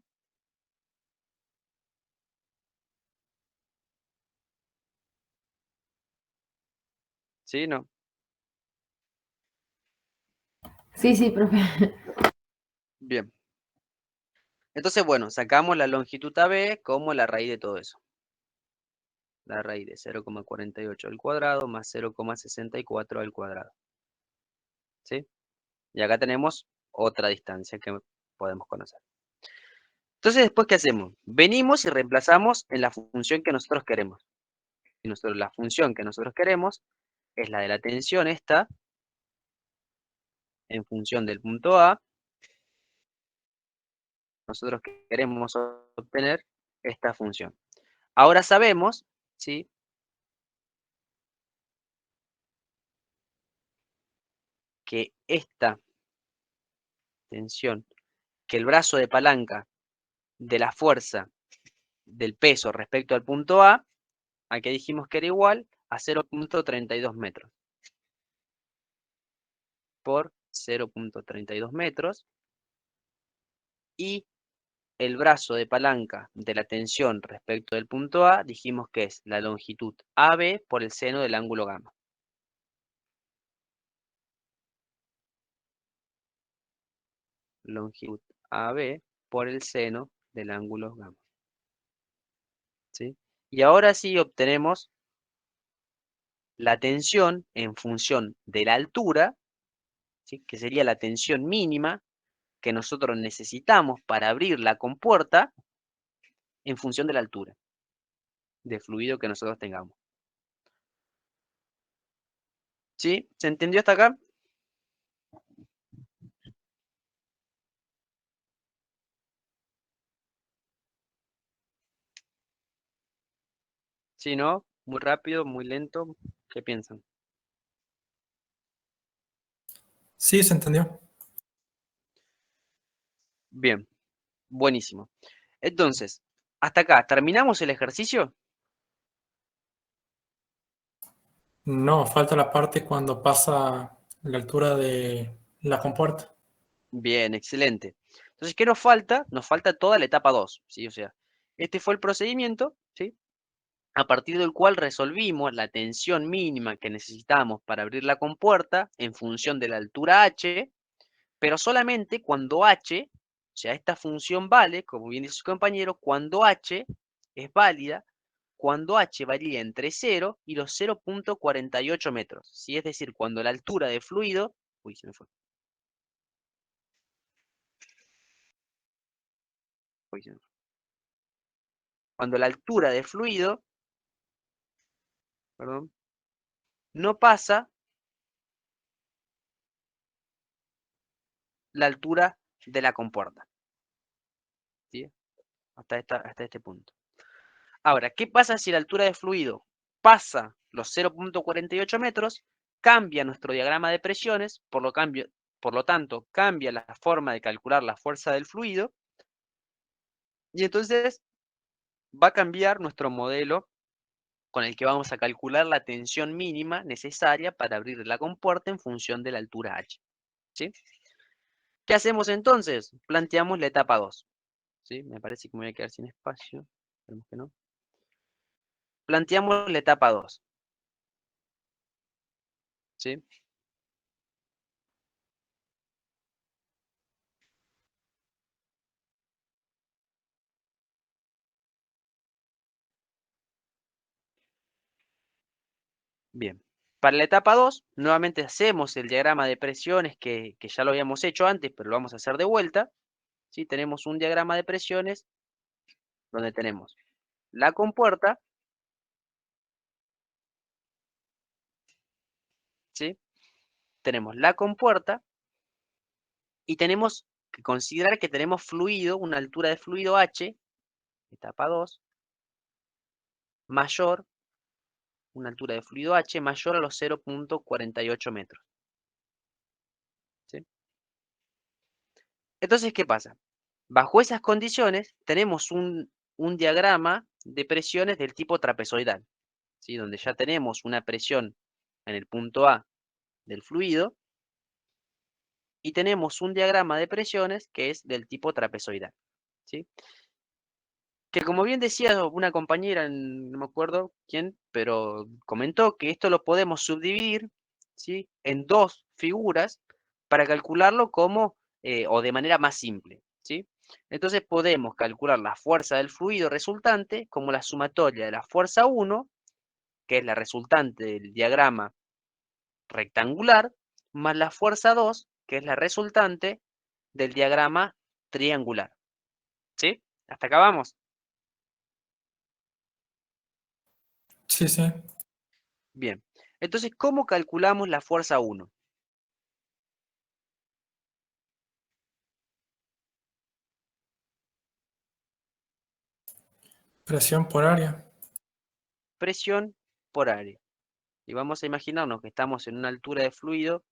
¿Sí? ¿No? Sí, sí, profe. Bien. Entonces, bueno, sacamos la longitud AB como la raíz de todo eso. La raíz de 0,48 al cuadrado más 0,64 al cuadrado. ¿Sí? Y acá tenemos otra distancia que podemos conocer. Entonces, después, ¿qué hacemos? Venimos y reemplazamos en la función que nosotros queremos. Y la función que nosotros queremos es la de la tensión esta, en función del punto A. Nosotros queremos obtener esta función. Ahora sabemos, ¿sí?, que esta tensión, que el brazo de palanca de la fuerza del peso respecto al punto A, aquí dijimos que era igual a 0,32 metros por 0,32 metros, y el brazo de palanca de la tensión respecto del punto A dijimos que es la longitud AB por el seno del ángulo gamma. Longitud AB por el seno del ángulo gamma. ¿Sí? Y ahora sí obtenemos la tensión en función de la altura, ¿sí?, que sería la tensión mínima que nosotros necesitamos para abrir la compuerta en función de la altura de fluido que nosotros tengamos. ¿Sí? ¿Se entendió hasta acá? ¿Sí, no? Muy rápido, muy lento. ¿Qué piensan? Sí, se entendió. Bien, buenísimo. Entonces, hasta acá, ¿terminamos el ejercicio? No, falta la parte cuando pasa la altura de la compuerta. Bien, excelente. Entonces, ¿qué nos falta? Nos falta toda la etapa 2, ¿sí? O sea, este fue el procedimiento, ¿sí?, a partir del cual resolvimos la tensión mínima que necesitamos para abrir la compuerta en función de la altura h, pero solamente cuando h, o sea, esta función vale, como bien dice su compañero, cuando h es válida, cuando h varía entre 0 y los 0,48 metros, ¿sí? Es decir, cuando la altura de fluido, uy, se me fue, uy, se me fue. Cuando la altura de fluido, perdón, no pasa la altura de la compuerta, ¿sí? Hasta este punto. Ahora, ¿qué pasa si la altura de fluido pasa los 0,48 metros? Cambia nuestro diagrama de presiones, por lo tanto, cambia la forma de calcular la fuerza del fluido, y entonces va a cambiar nuestro modelo con el que vamos a calcular la tensión mínima necesaria para abrir la compuerta en función de la altura h. ¿Sí? ¿Qué hacemos entonces? Planteamos la etapa 2. ¿Sí? Me parece que me voy a quedar sin espacio. Esperemos que no. Planteamos la etapa 2. ¿Sí? Bien. Para la etapa 2, nuevamente hacemos el diagrama de presiones que ya lo habíamos hecho antes, pero lo vamos a hacer de vuelta. ¿Sí? Tenemos un diagrama de presiones donde tenemos la compuerta, tenemos la compuerta y tenemos que considerar que tenemos fluido, una altura de fluido H, etapa 2, mayor, una altura de fluido H mayor a los 0.48 metros. ¿Sí? Entonces, ¿qué pasa? Bajo esas condiciones tenemos un diagrama de presiones del tipo trapezoidal, ¿sí? Donde ya tenemos una presión en el punto A del fluido y tenemos un diagrama de presiones que es del tipo trapezoidal, ¿sí? Que como bien decía una compañera, no me acuerdo quién, pero comentó que esto lo podemos subdividir, ¿sí? En dos figuras para calcularlo como, o de manera más simple, ¿sí? Entonces podemos calcular la fuerza del fluido resultante como la sumatoria de la fuerza 1, que es la resultante del diagrama rectangular, más la fuerza 2, que es la resultante del diagrama triangular, ¿sí? ¿Hasta acá vamos? Sí, sí. Bien. Entonces, ¿cómo calculamos la fuerza 1? Presión por área. Presión por área. Y vamos a imaginarnos que estamos en una altura de fluido.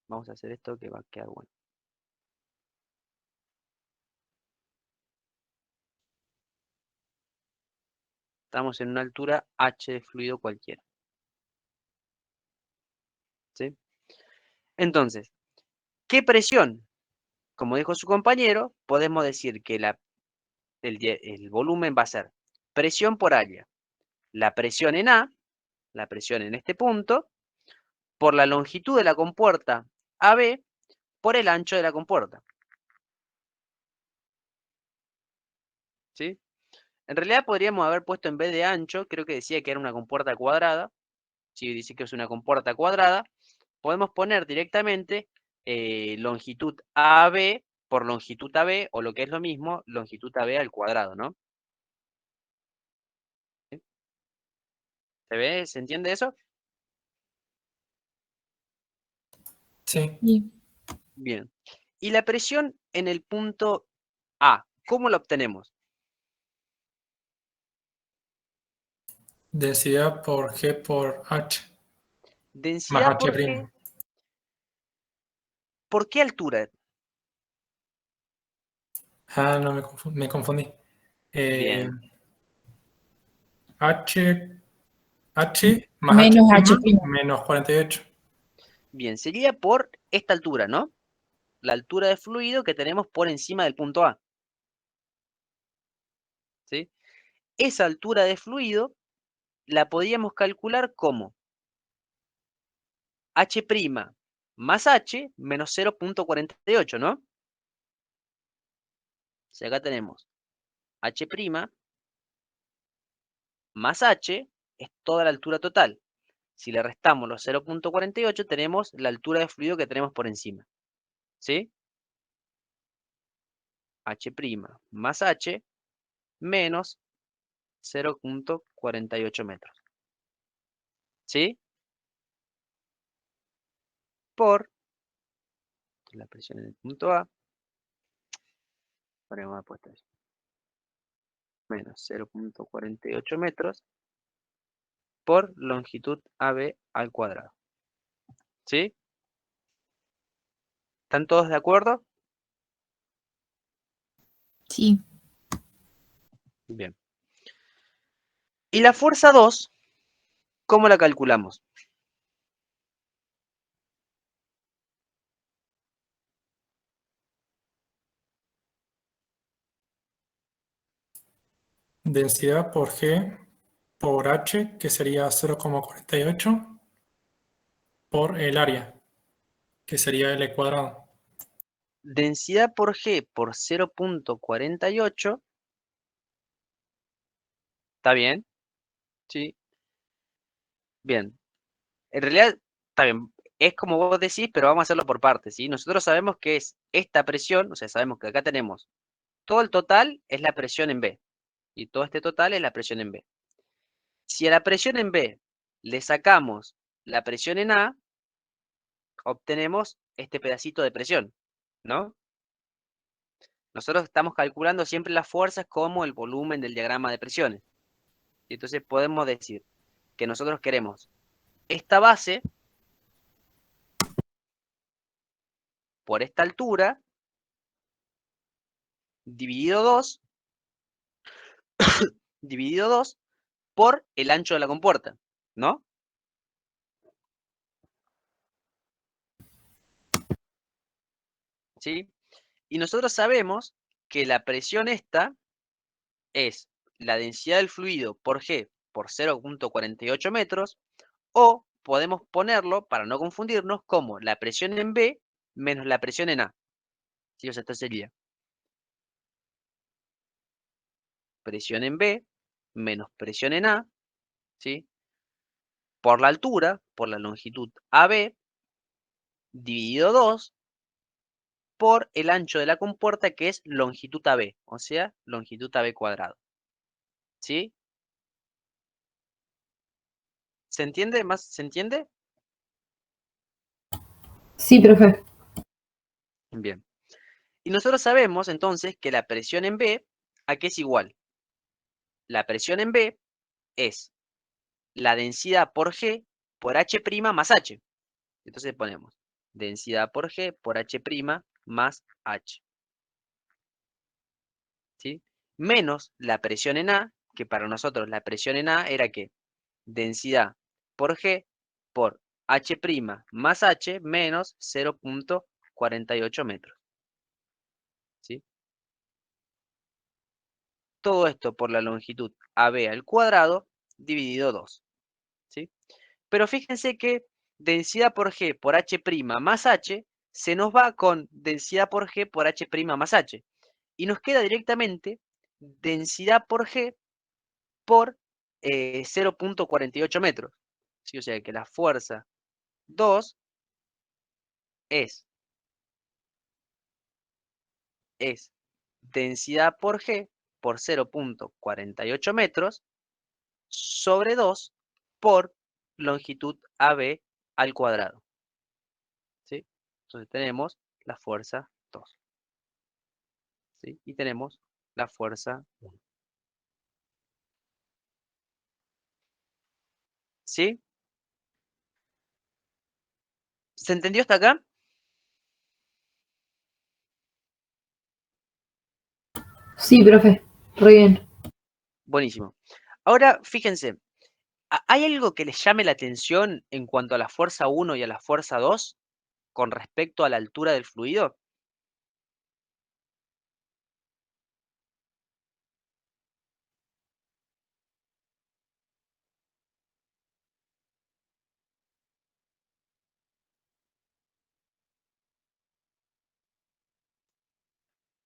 Vamos a hacer esto que va a quedar bueno. Estamos en una altura H de fluido cualquiera. ¿Sí? Entonces, ¿qué presión? Como dijo su compañero, podemos decir que el volumen va a ser presión por área. La presión en A, la presión en este punto, por la longitud de la compuerta AB, por el ancho de la compuerta. ¿Sí? En realidad podríamos haber puesto en vez de ancho, creo que decía que era una compuerta cuadrada. Si dice que es una compuerta cuadrada, podemos poner directamente longitud AB por longitud AB, o lo que es lo mismo, longitud AB al cuadrado, ¿no? ¿Sí? ¿Se ve? ¿Se entiende eso? Sí. Sí. Bien. Y la presión en el punto A, ¿cómo la obtenemos? Densidad por G por H. Más Densidad H'. ¿por qué altura? Ah, no, me confundí. Bien. H más Menos H' H'. menos 48. Bien, sería por esta altura, ¿no? La altura de fluido que tenemos por encima del punto A. ¿Sí? Esa altura de fluido la podríamos calcular como H' más H menos 0.48, ¿no? Si acá tenemos H' más H es toda la altura total. Si le restamos los 0.48, tenemos la altura de fluido que tenemos por encima. ¿Sí? H' más H menos 0.48 metros. ¿Sí? Por la presión en el punto A, ponemos puesto eso, menos 0.48 metros por longitud AB al cuadrado. ¿Sí? ¿Están todos de acuerdo? Sí. Bien. ¿Y la fuerza 2, cómo la calculamos? Densidad por G por H, que sería 0,48, por el área, que sería L cuadrado. Densidad por G por 0.48. ¿Está bien? Sí. Bien. En realidad, está bien. Es como vos decís, pero vamos a hacerlo por partes, ¿sí? Nosotros sabemos que es esta presión, o sea, sabemos que acá tenemos todo el total es la presión en B. Y todo este total es la presión en B. Si a la presión en B le sacamos la presión en A, obtenemos este pedacito de presión, ¿no? Nosotros estamos calculando siempre las fuerzas como el volumen del diagrama de presiones. Y entonces podemos decir que nosotros queremos esta base por esta altura dividido 2 por el ancho de la compuerta, ¿no? ¿Sí? Y nosotros sabemos que la presión esta es la densidad del fluido por G por 0.48 metros, o podemos ponerlo, para no confundirnos, como la presión en B menos la presión en A. ¿Sí? O sea, esto sería presión en B menos presión en A, ¿sí? Por la altura, por la longitud AB, dividido 2 por el ancho de la compuerta, que es longitud AB, o sea, longitud AB cuadrado. ¿Sí? ¿Se entiende más? ¿Se entiende? Sí, profe. Bien. Y nosotros sabemos entonces que la presión en B, ¿a qué es igual? La presión en B es la densidad por G por H' más H. Entonces ponemos densidad por G por H' más H. ¿Sí? Menos la presión en A, que para nosotros la presión en A era que densidad por G por H' más H menos 0.48 metros. ¿Sí? Todo esto por la longitud AB al cuadrado dividido 2. ¿Sí? Pero fíjense que densidad por G por H' más H se nos va con densidad por G por H' más H. Y nos queda directamente densidad por G por 0.48 metros. ¿Sí? O sea que la fuerza 2 es densidad por G por 0.48 metros sobre 2 por longitud AB al cuadrado. ¿Sí? Entonces tenemos la fuerza 2. ¿Sí? Y tenemos la fuerza 1. ¿Sí? ¿Se entendió hasta acá? Sí, profe. Re bien. Buenísimo. Ahora, fíjense, ¿hay algo que les llame la atención en cuanto a la fuerza 1 y a la fuerza 2 con respecto a la altura del fluido?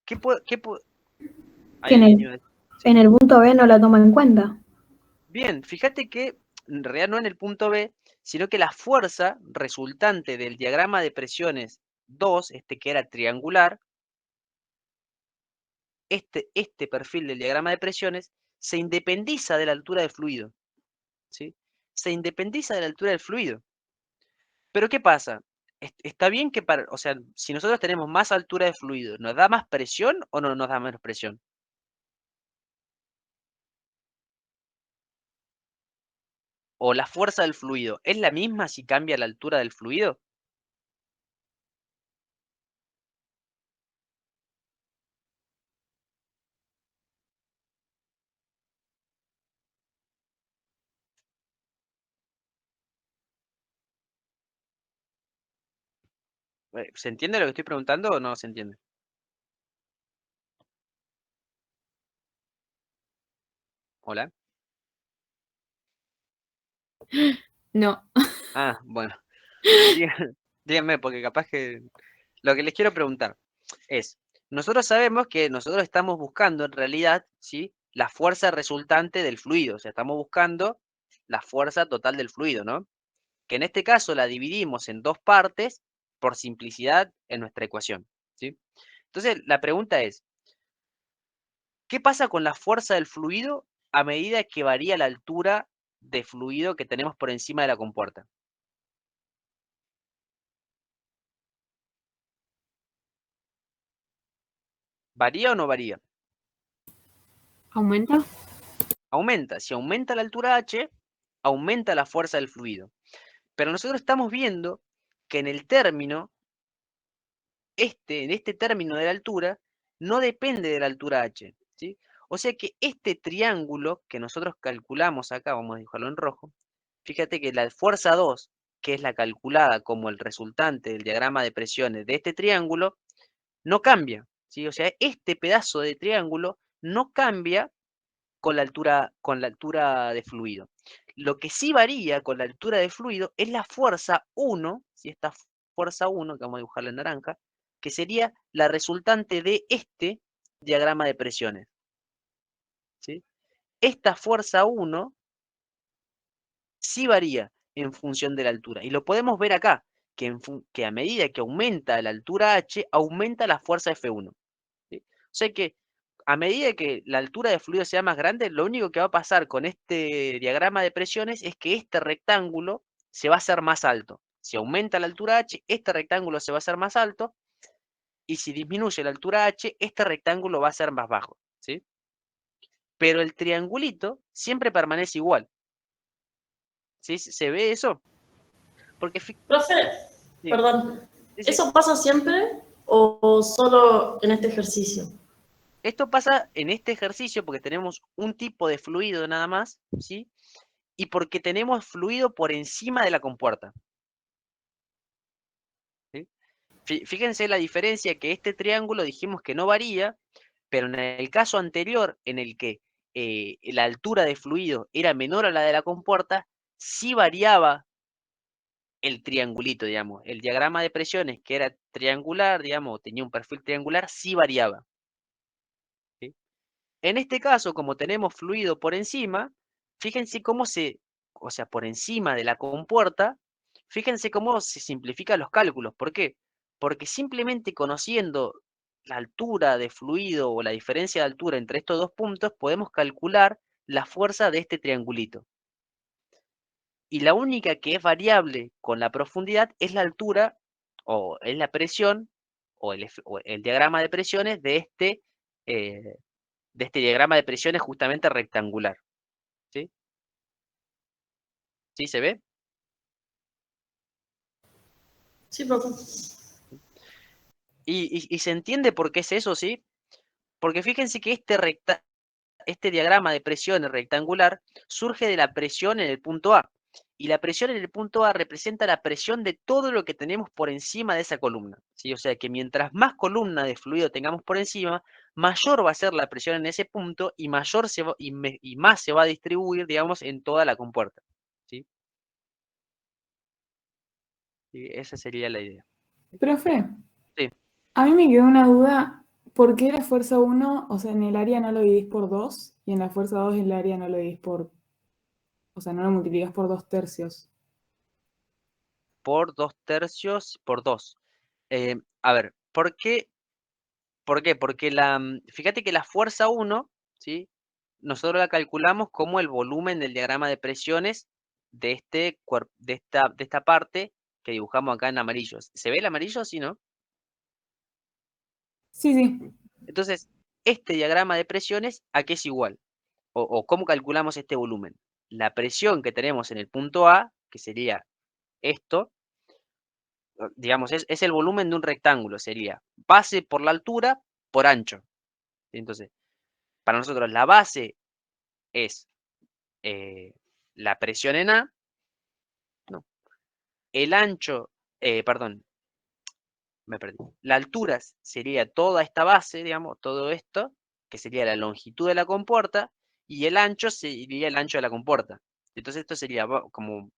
Que en ¿Alguien el, iba a decir? en ¿Sí? el punto B no la toma en cuenta. Bien, fíjate que en realidad no en el punto B, sino que la fuerza resultante del diagrama de presiones 2, este que era triangular, este perfil del diagrama de presiones, se independiza de la altura del fluido. ¿Sí? Se independiza de la altura del fluido. Pero ¿qué pasa? Está bien que o sea, si nosotros tenemos más altura de fluido, ¿nos da más presión o no nos da menos presión? ¿O la fuerza del fluido es la misma si cambia la altura del fluido? ¿Se entiende lo que estoy preguntando o no se entiende? Hola. No. Ah, bueno. Díganme, porque capaz que lo que les quiero preguntar es, nosotros sabemos que nosotros estamos buscando en realidad, ¿sí?, la fuerza resultante del fluido, o sea, estamos buscando la fuerza total del fluido, ¿no? Que en este caso la dividimos en dos partes por simplicidad en nuestra ecuación, ¿sí? Entonces, la pregunta es, ¿qué pasa con la fuerza del fluido a medida que varía la altura de fluido que tenemos por encima de la compuerta? ¿Varía o no varía? ¿Aumenta? Aumenta. Si aumenta la altura h, aumenta la fuerza del fluido. Pero nosotros estamos viendo que en el término, en este término de la altura, no depende de la altura h, ¿sí? O sea que este triángulo que nosotros calculamos acá, vamos a dibujarlo en rojo, fíjate que la fuerza 2, que es la calculada como el resultante del diagrama de presiones de este triángulo, no cambia, ¿sí? O sea, este pedazo de triángulo no cambia con la altura de fluido. Lo que sí varía con la altura de fluido es la fuerza 1, ¿sí? Esta fuerza 1, que vamos a dibujarla en naranja, que sería la resultante de este diagrama de presiones, ¿sí? Esta fuerza 1 sí varía en función de la altura. Y lo podemos ver acá, que a medida que aumenta la altura h, aumenta la fuerza F1. ¿Sí? O sea que a medida que la altura de fluido sea más grande, lo único que va a pasar con este diagrama de presiones es que este rectángulo se va a hacer más alto. Si aumenta la altura h, este rectángulo se va a hacer más alto, y si disminuye la altura h, este rectángulo va a ser más bajo, ¿sí? Pero el triangulito siempre permanece igual, ¿sí? ¿Se ve eso? Porque Profe, sí, perdón, sí, sí. ¿eso pasa siempre o solo en este ejercicio? Esto pasa en este ejercicio porque tenemos un tipo de fluido nada más, ¿sí? Y porque tenemos fluido por encima de la compuerta, ¿sí? Fíjense la diferencia, que este triángulo dijimos que no varía, pero en el caso anterior, en el que la altura de fluido era menor a la de la compuerta, sí variaba el triangulito, digamos. El diagrama de presiones, que era triangular, digamos, tenía un perfil triangular, sí variaba, ¿sí? En este caso, como tenemos fluido por encima, fíjense cómo o sea, por encima de la compuerta, fíjense cómo se simplifican los cálculos. ¿Por qué? Porque simplemente conociendo la altura de fluido o la diferencia de altura entre estos dos puntos, podemos calcular la fuerza de este triangulito. Y la única que es variable con la profundidad es la altura, o es la presión, o el diagrama de presiones eh, de este diagrama de presiones justamente rectangular, ¿sí? ¿Sí se ve? Sí, profe. Y se entiende por qué es eso, ¿sí? Porque fíjense que este diagrama de presiones rectangular surge de la presión en el punto A. Y la presión en el punto A representa la presión de todo lo que tenemos por encima de esa columna, ¿sí? O sea que mientras más columna de fluido tengamos por encima, mayor va a ser la presión en ese punto y mayor y más se va a distribuir, digamos, en toda la compuerta, ¿sí? Y esa sería la idea. Profe, Sí. a mí me quedó una duda, ¿por qué la fuerza 1, o sea, en el área no lo dividís por 2 y en la fuerza 2 en el área no lo dividís por, o sea, no lo multiplicás por 2/3? Por 2/3 por 2. A ver, ¿por qué? ¿Por qué? Porque fíjate que la fuerza 1, ¿sí? Nosotros la calculamos como el volumen del diagrama de presiones de esta parte que dibujamos acá en amarillo. ¿Se ve el amarillo? Sí, ¿no? Sí, sí. Entonces, este diagrama de presiones, ¿a qué es igual? O ¿cómo calculamos este volumen? La presión que tenemos en el punto A, que sería esto, digamos, es el volumen de un rectángulo, sería base por la altura por ancho. Entonces, para nosotros la base es la presión en A, ¿no? El ancho, perdón, me perdí. La altura sería toda esta base, digamos, todo esto, que sería la longitud de la compuerta, y el ancho sería el ancho de la compuerta. Entonces esto sería como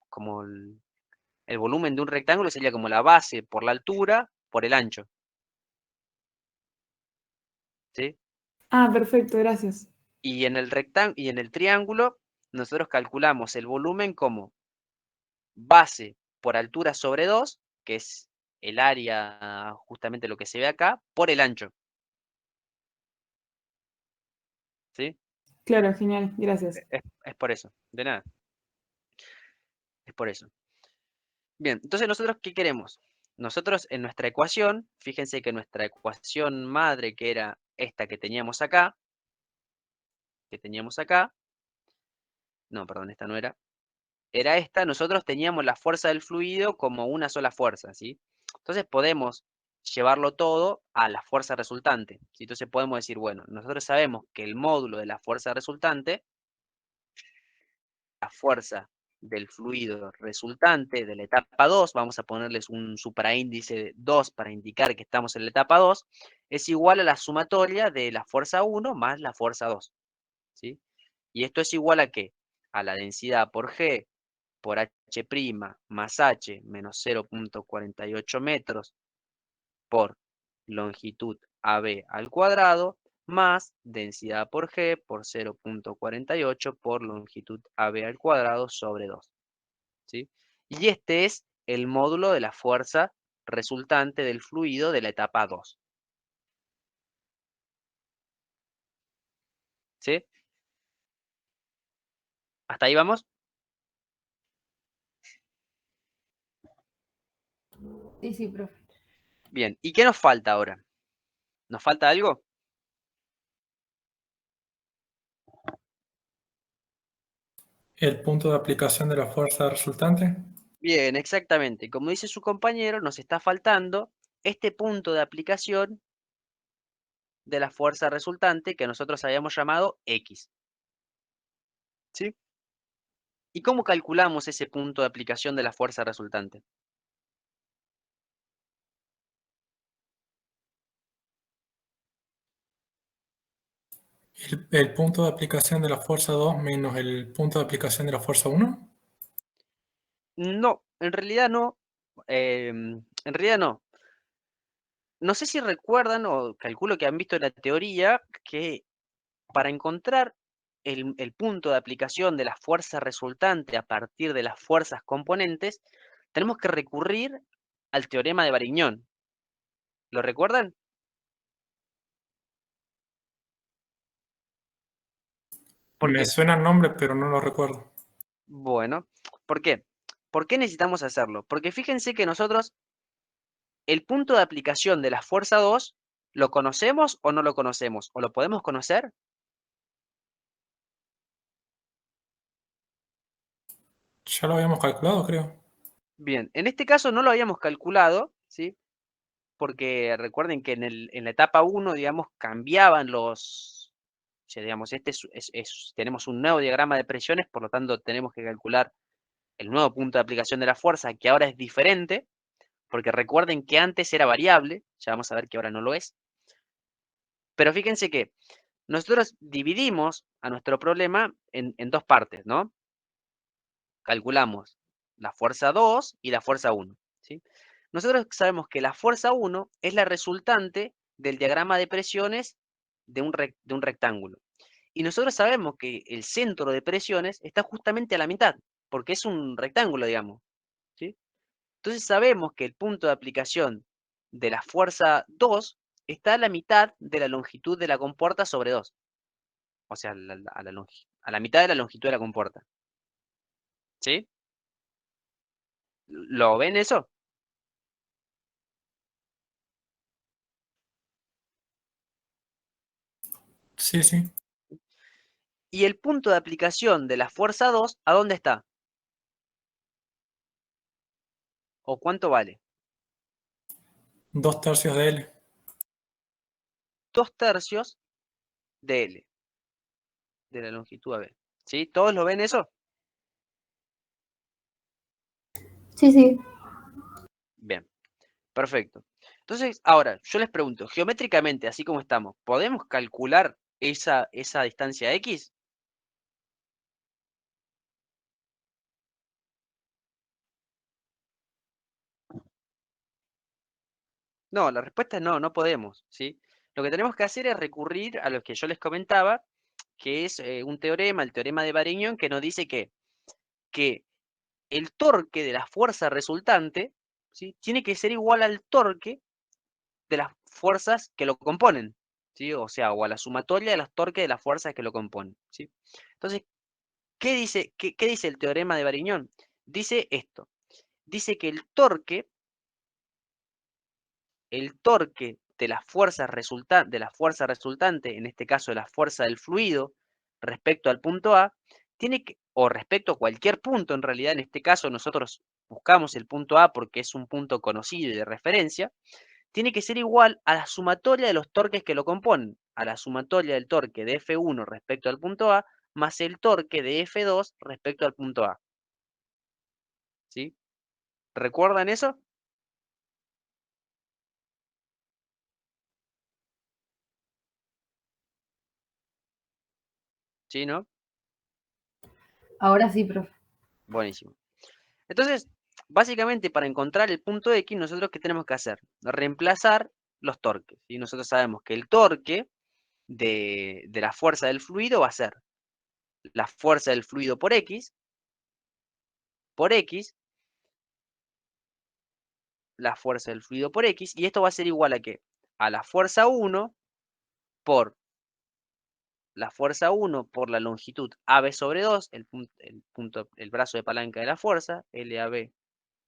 el volumen de un rectángulo, sería como la base por la altura por el ancho, ¿sí? Ah, perfecto, gracias. Y en el triángulo, nosotros calculamos el volumen como base por altura sobre 2, que es el área, justamente lo que se ve acá, por el ancho, ¿sí? Claro, genial, gracias. Es por eso, de nada, es por eso. Bien, entonces nosotros, ¿qué queremos? Nosotros en nuestra ecuación, fíjense que nuestra ecuación madre, que era esta que teníamos acá, no, perdón, esta no era esta, nosotros teníamos la fuerza del fluido como una sola fuerza, ¿sí? Entonces podemos llevarlo todo a la fuerza resultante, ¿sí? Entonces podemos decir, bueno, nosotros sabemos que el módulo de la fuerza resultante, la fuerza del fluido resultante de la etapa 2, vamos a ponerles un supraíndice de 2 para indicar que estamos en la etapa 2, es igual a la sumatoria de la fuerza 1 más la fuerza 2, ¿sí? Y esto es igual a ¿qué? A la densidad por G por H' más H menos 0.48 metros por longitud AB al cuadrado más densidad por G por 0.48 por longitud AB al cuadrado sobre 2. ¿Sí? Y este es el módulo de la fuerza resultante del fluido de la etapa 2. ¿Sí? ¿Hasta ahí vamos? Sí, profe. Bien, ¿y qué nos falta ahora? ¿Nos falta algo? El punto de aplicación de la fuerza resultante. Bien, exactamente. Como dice su compañero, nos está faltando este punto de aplicación de la fuerza resultante que nosotros habíamos llamado X. ¿Sí? ¿Y cómo calculamos ese punto de aplicación de la fuerza resultante? El punto de aplicación de la fuerza 2 menos el punto de aplicación de la fuerza 1. No, en realidad no. En realidad no. No sé si recuerdan o calculo que han visto en la teoría que para encontrar el punto de aplicación de la fuerza resultante a partir de las fuerzas componentes, tenemos que recurrir al teorema de Varignón. ¿Lo recuerdan? ¿Por Me qué? suena el nombre, pero no lo recuerdo. Bueno, ¿por qué? ¿Por qué necesitamos hacerlo? Porque fíjense que nosotros el punto de aplicación de la fuerza 2, ¿lo conocemos o no lo conocemos? ¿O lo podemos conocer? Ya lo habíamos calculado, creo. Bien, en este caso no lo habíamos calculado, ¿sí? Porque recuerden que en la etapa 1, digamos, cambiaban los, o sea, digamos, tenemos un nuevo diagrama de presiones, por lo tanto tenemos que calcular el nuevo punto de aplicación de la fuerza, que ahora es diferente, porque recuerden que antes era variable, ya vamos a ver que ahora no lo es. Pero fíjense que nosotros dividimos a nuestro problema en dos partes, ¿no? Calculamos la fuerza 2 y la fuerza 1, ¿sí? Nosotros sabemos que la fuerza 1 es la resultante del diagrama de presiones de un rectángulo. Y nosotros sabemos que el centro de presiones está justamente a la mitad, porque es un rectángulo, digamos, ¿sí? Entonces sabemos que el punto de aplicación de la fuerza 2 está a la mitad de la longitud de la compuerta sobre 2. O sea, a la mitad de la longitud de la compuerta. ¿Sí? ¿Lo ven eso? Sí, sí. Y el punto de aplicación de la fuerza 2, ¿a dónde está? ¿O cuánto vale? 2/3 de L. 2/3 de L, de la longitud AB. ¿Sí? ¿Todos lo ven eso? Sí. Bien, perfecto. Entonces, ahora, yo les pregunto, geométricamente, así como estamos, ¿podemos calcular esa distancia X? No, la respuesta es no, no podemos, ¿sí? Lo que tenemos que hacer es recurrir a lo que yo les comentaba, que es un teorema, el teorema de Varignón, que nos dice que el torque de la fuerza resultante, ¿sí?, tiene que ser igual al torque de las fuerzas que lo componen, ¿sí? O sea, o a la sumatoria de los torques de las fuerzas que lo componen, ¿sí? Entonces, ¿qué dice el teorema de Varignón? Dice esto, dice que el torque de la fuerza resultante, en este caso de la fuerza del fluido, respecto al punto A, o respecto a cualquier punto en realidad, en este caso nosotros buscamos el punto A porque es un punto conocido y de referencia, tiene que ser igual a la sumatoria de los torques que lo componen, a la sumatoria del torque de F1 respecto al punto A, más el torque de F2 respecto al punto A. ¿Sí? ¿Recuerdan eso? ¿Sí, no? Ahora sí, profe. Buenísimo. Entonces, básicamente para encontrar el punto X, nosotros ¿qué tenemos que hacer? Reemplazar los torques. Y nosotros sabemos que el torque de la fuerza del fluido va a ser la fuerza del fluido por X, la fuerza del fluido por X, y esto va a ser igual a ¿qué? A la fuerza 1 por la longitud AB sobre 2, el brazo de palanca de la fuerza, LAB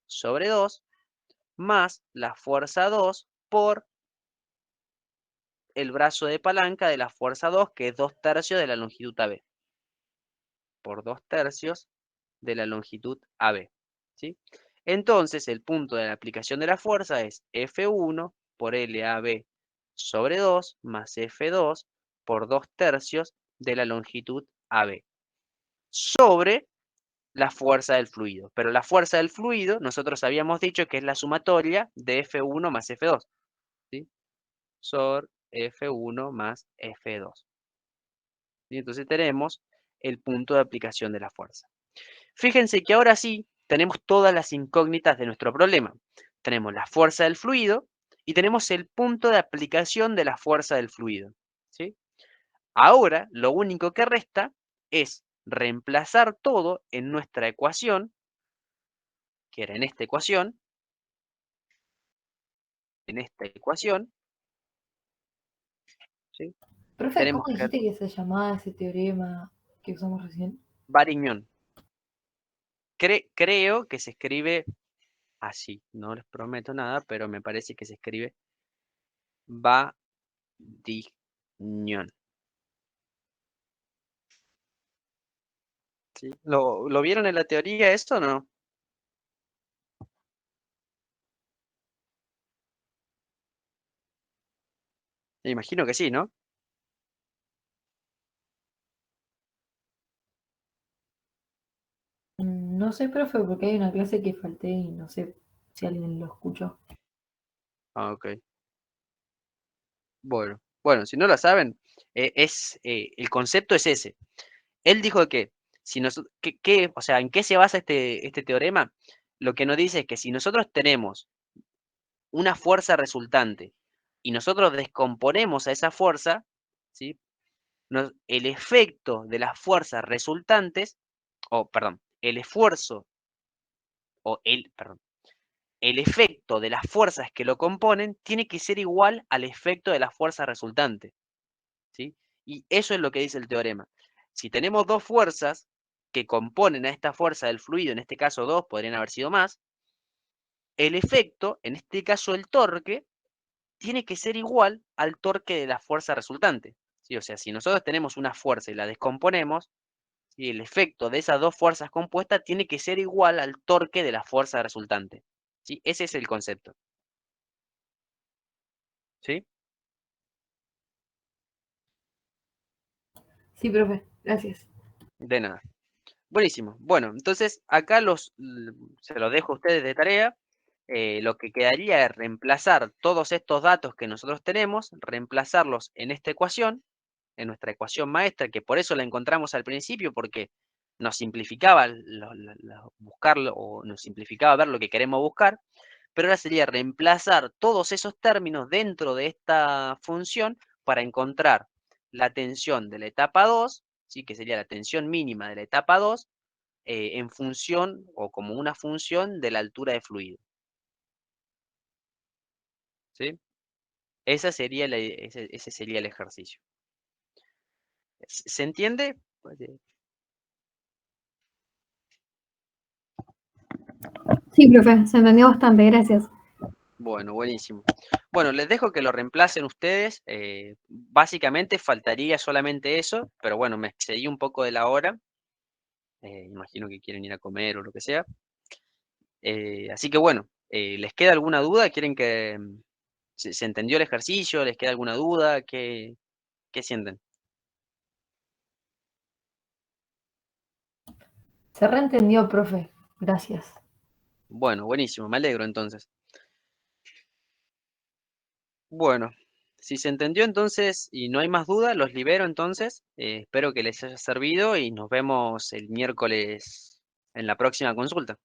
sobre 2, más la fuerza 2 por el brazo de palanca de la fuerza 2, que es 2/3 de la longitud AB. Por 2/3 de la longitud AB. ¿Sí? Entonces, el punto de la aplicación de la fuerza es F1 por LAB sobre 2 más F2 por 2/3 de la longitud AB. Sobre la fuerza del fluido. Pero la fuerza del fluido, nosotros habíamos dicho que es la sumatoria de F1 más F2. ¿Sí? Sobre F1 más F2. ¿Sí? Entonces tenemos el punto de aplicación de la fuerza. Fíjense que ahora sí tenemos todas las incógnitas de nuestro problema. Tenemos la fuerza del fluido y tenemos el punto de aplicación de la fuerza del fluido. ¿Sí? Ahora lo único que resta es reemplazar todo en nuestra ecuación, que era en esta ecuación, ¿sí? Profe, Tenemos ¿cómo que dijiste que se llamaba ese teorema que usamos recién? Varignón. Creo que se escribe así, no les prometo nada, pero me parece que se escribe Varignón. ¿Sí? ¿Lo vieron en la teoría esto o no? Me imagino que sí, ¿no? No sé, profe, porque hay una clase que falté y no sé si alguien lo escuchó. Ah, ok. Bueno, si no lo saben, el concepto es ese. Él dijo que, si o sea, ¿en qué se basa este teorema? Lo que nos dice es que si nosotros tenemos una fuerza resultante y nosotros descomponemos a esa fuerza, ¿sí? El efecto de las fuerzas resultantes, perdón, el esfuerzo, perdón, el efecto de las fuerzas que lo componen tiene que ser igual al efecto de la fuerza resultante. ¿Sí? Y eso es lo que dice el teorema. Si tenemos dos fuerzas que componen a esta fuerza del fluido, en este caso dos, podrían haber sido más, el efecto, en este caso el torque, tiene que ser igual al torque de la fuerza resultante. ¿Sí? O sea, si nosotros tenemos una fuerza y la descomponemos, ¿sí? El efecto de esas dos fuerzas compuestas tiene que ser igual al torque de la fuerza resultante. ¿Sí? Ese es el concepto. ¿Sí? Sí, profe, gracias. De nada. Buenísimo. Bueno, entonces acá se los dejo a ustedes de tarea. Lo que quedaría es reemplazar todos estos datos que nosotros tenemos, reemplazarlos en esta ecuación, en nuestra ecuación maestra, que por eso la encontramos al principio, porque nos simplificaba buscarlo, o nos simplificaba ver lo que queremos buscar, pero ahora sería reemplazar todos esos términos dentro de esta función para encontrar la tensión de la etapa 2, ¿sí? Que sería la tensión mínima de la etapa 2, en función o como una función de la altura de fluido. ¿Sí? Ese sería el ejercicio. ¿Se entiende? Sí, profe, se entendió bastante, gracias. Bueno, buenísimo. Bueno, les dejo que lo reemplacen ustedes. Básicamente faltaría solamente eso, pero bueno, me excedí un poco de la hora. Imagino que quieren ir a comer o lo que sea. Así que bueno, ¿les queda alguna duda? ¿Quieren que se entendió el ejercicio? ¿Les queda alguna duda? ¿Qué sienten? Se reentendió, profe. Gracias. Bueno, buenísimo, me alegro entonces. Bueno, si se entendió entonces y no hay más duda, los libero entonces. Espero que les haya servido y nos vemos el miércoles en la próxima consulta.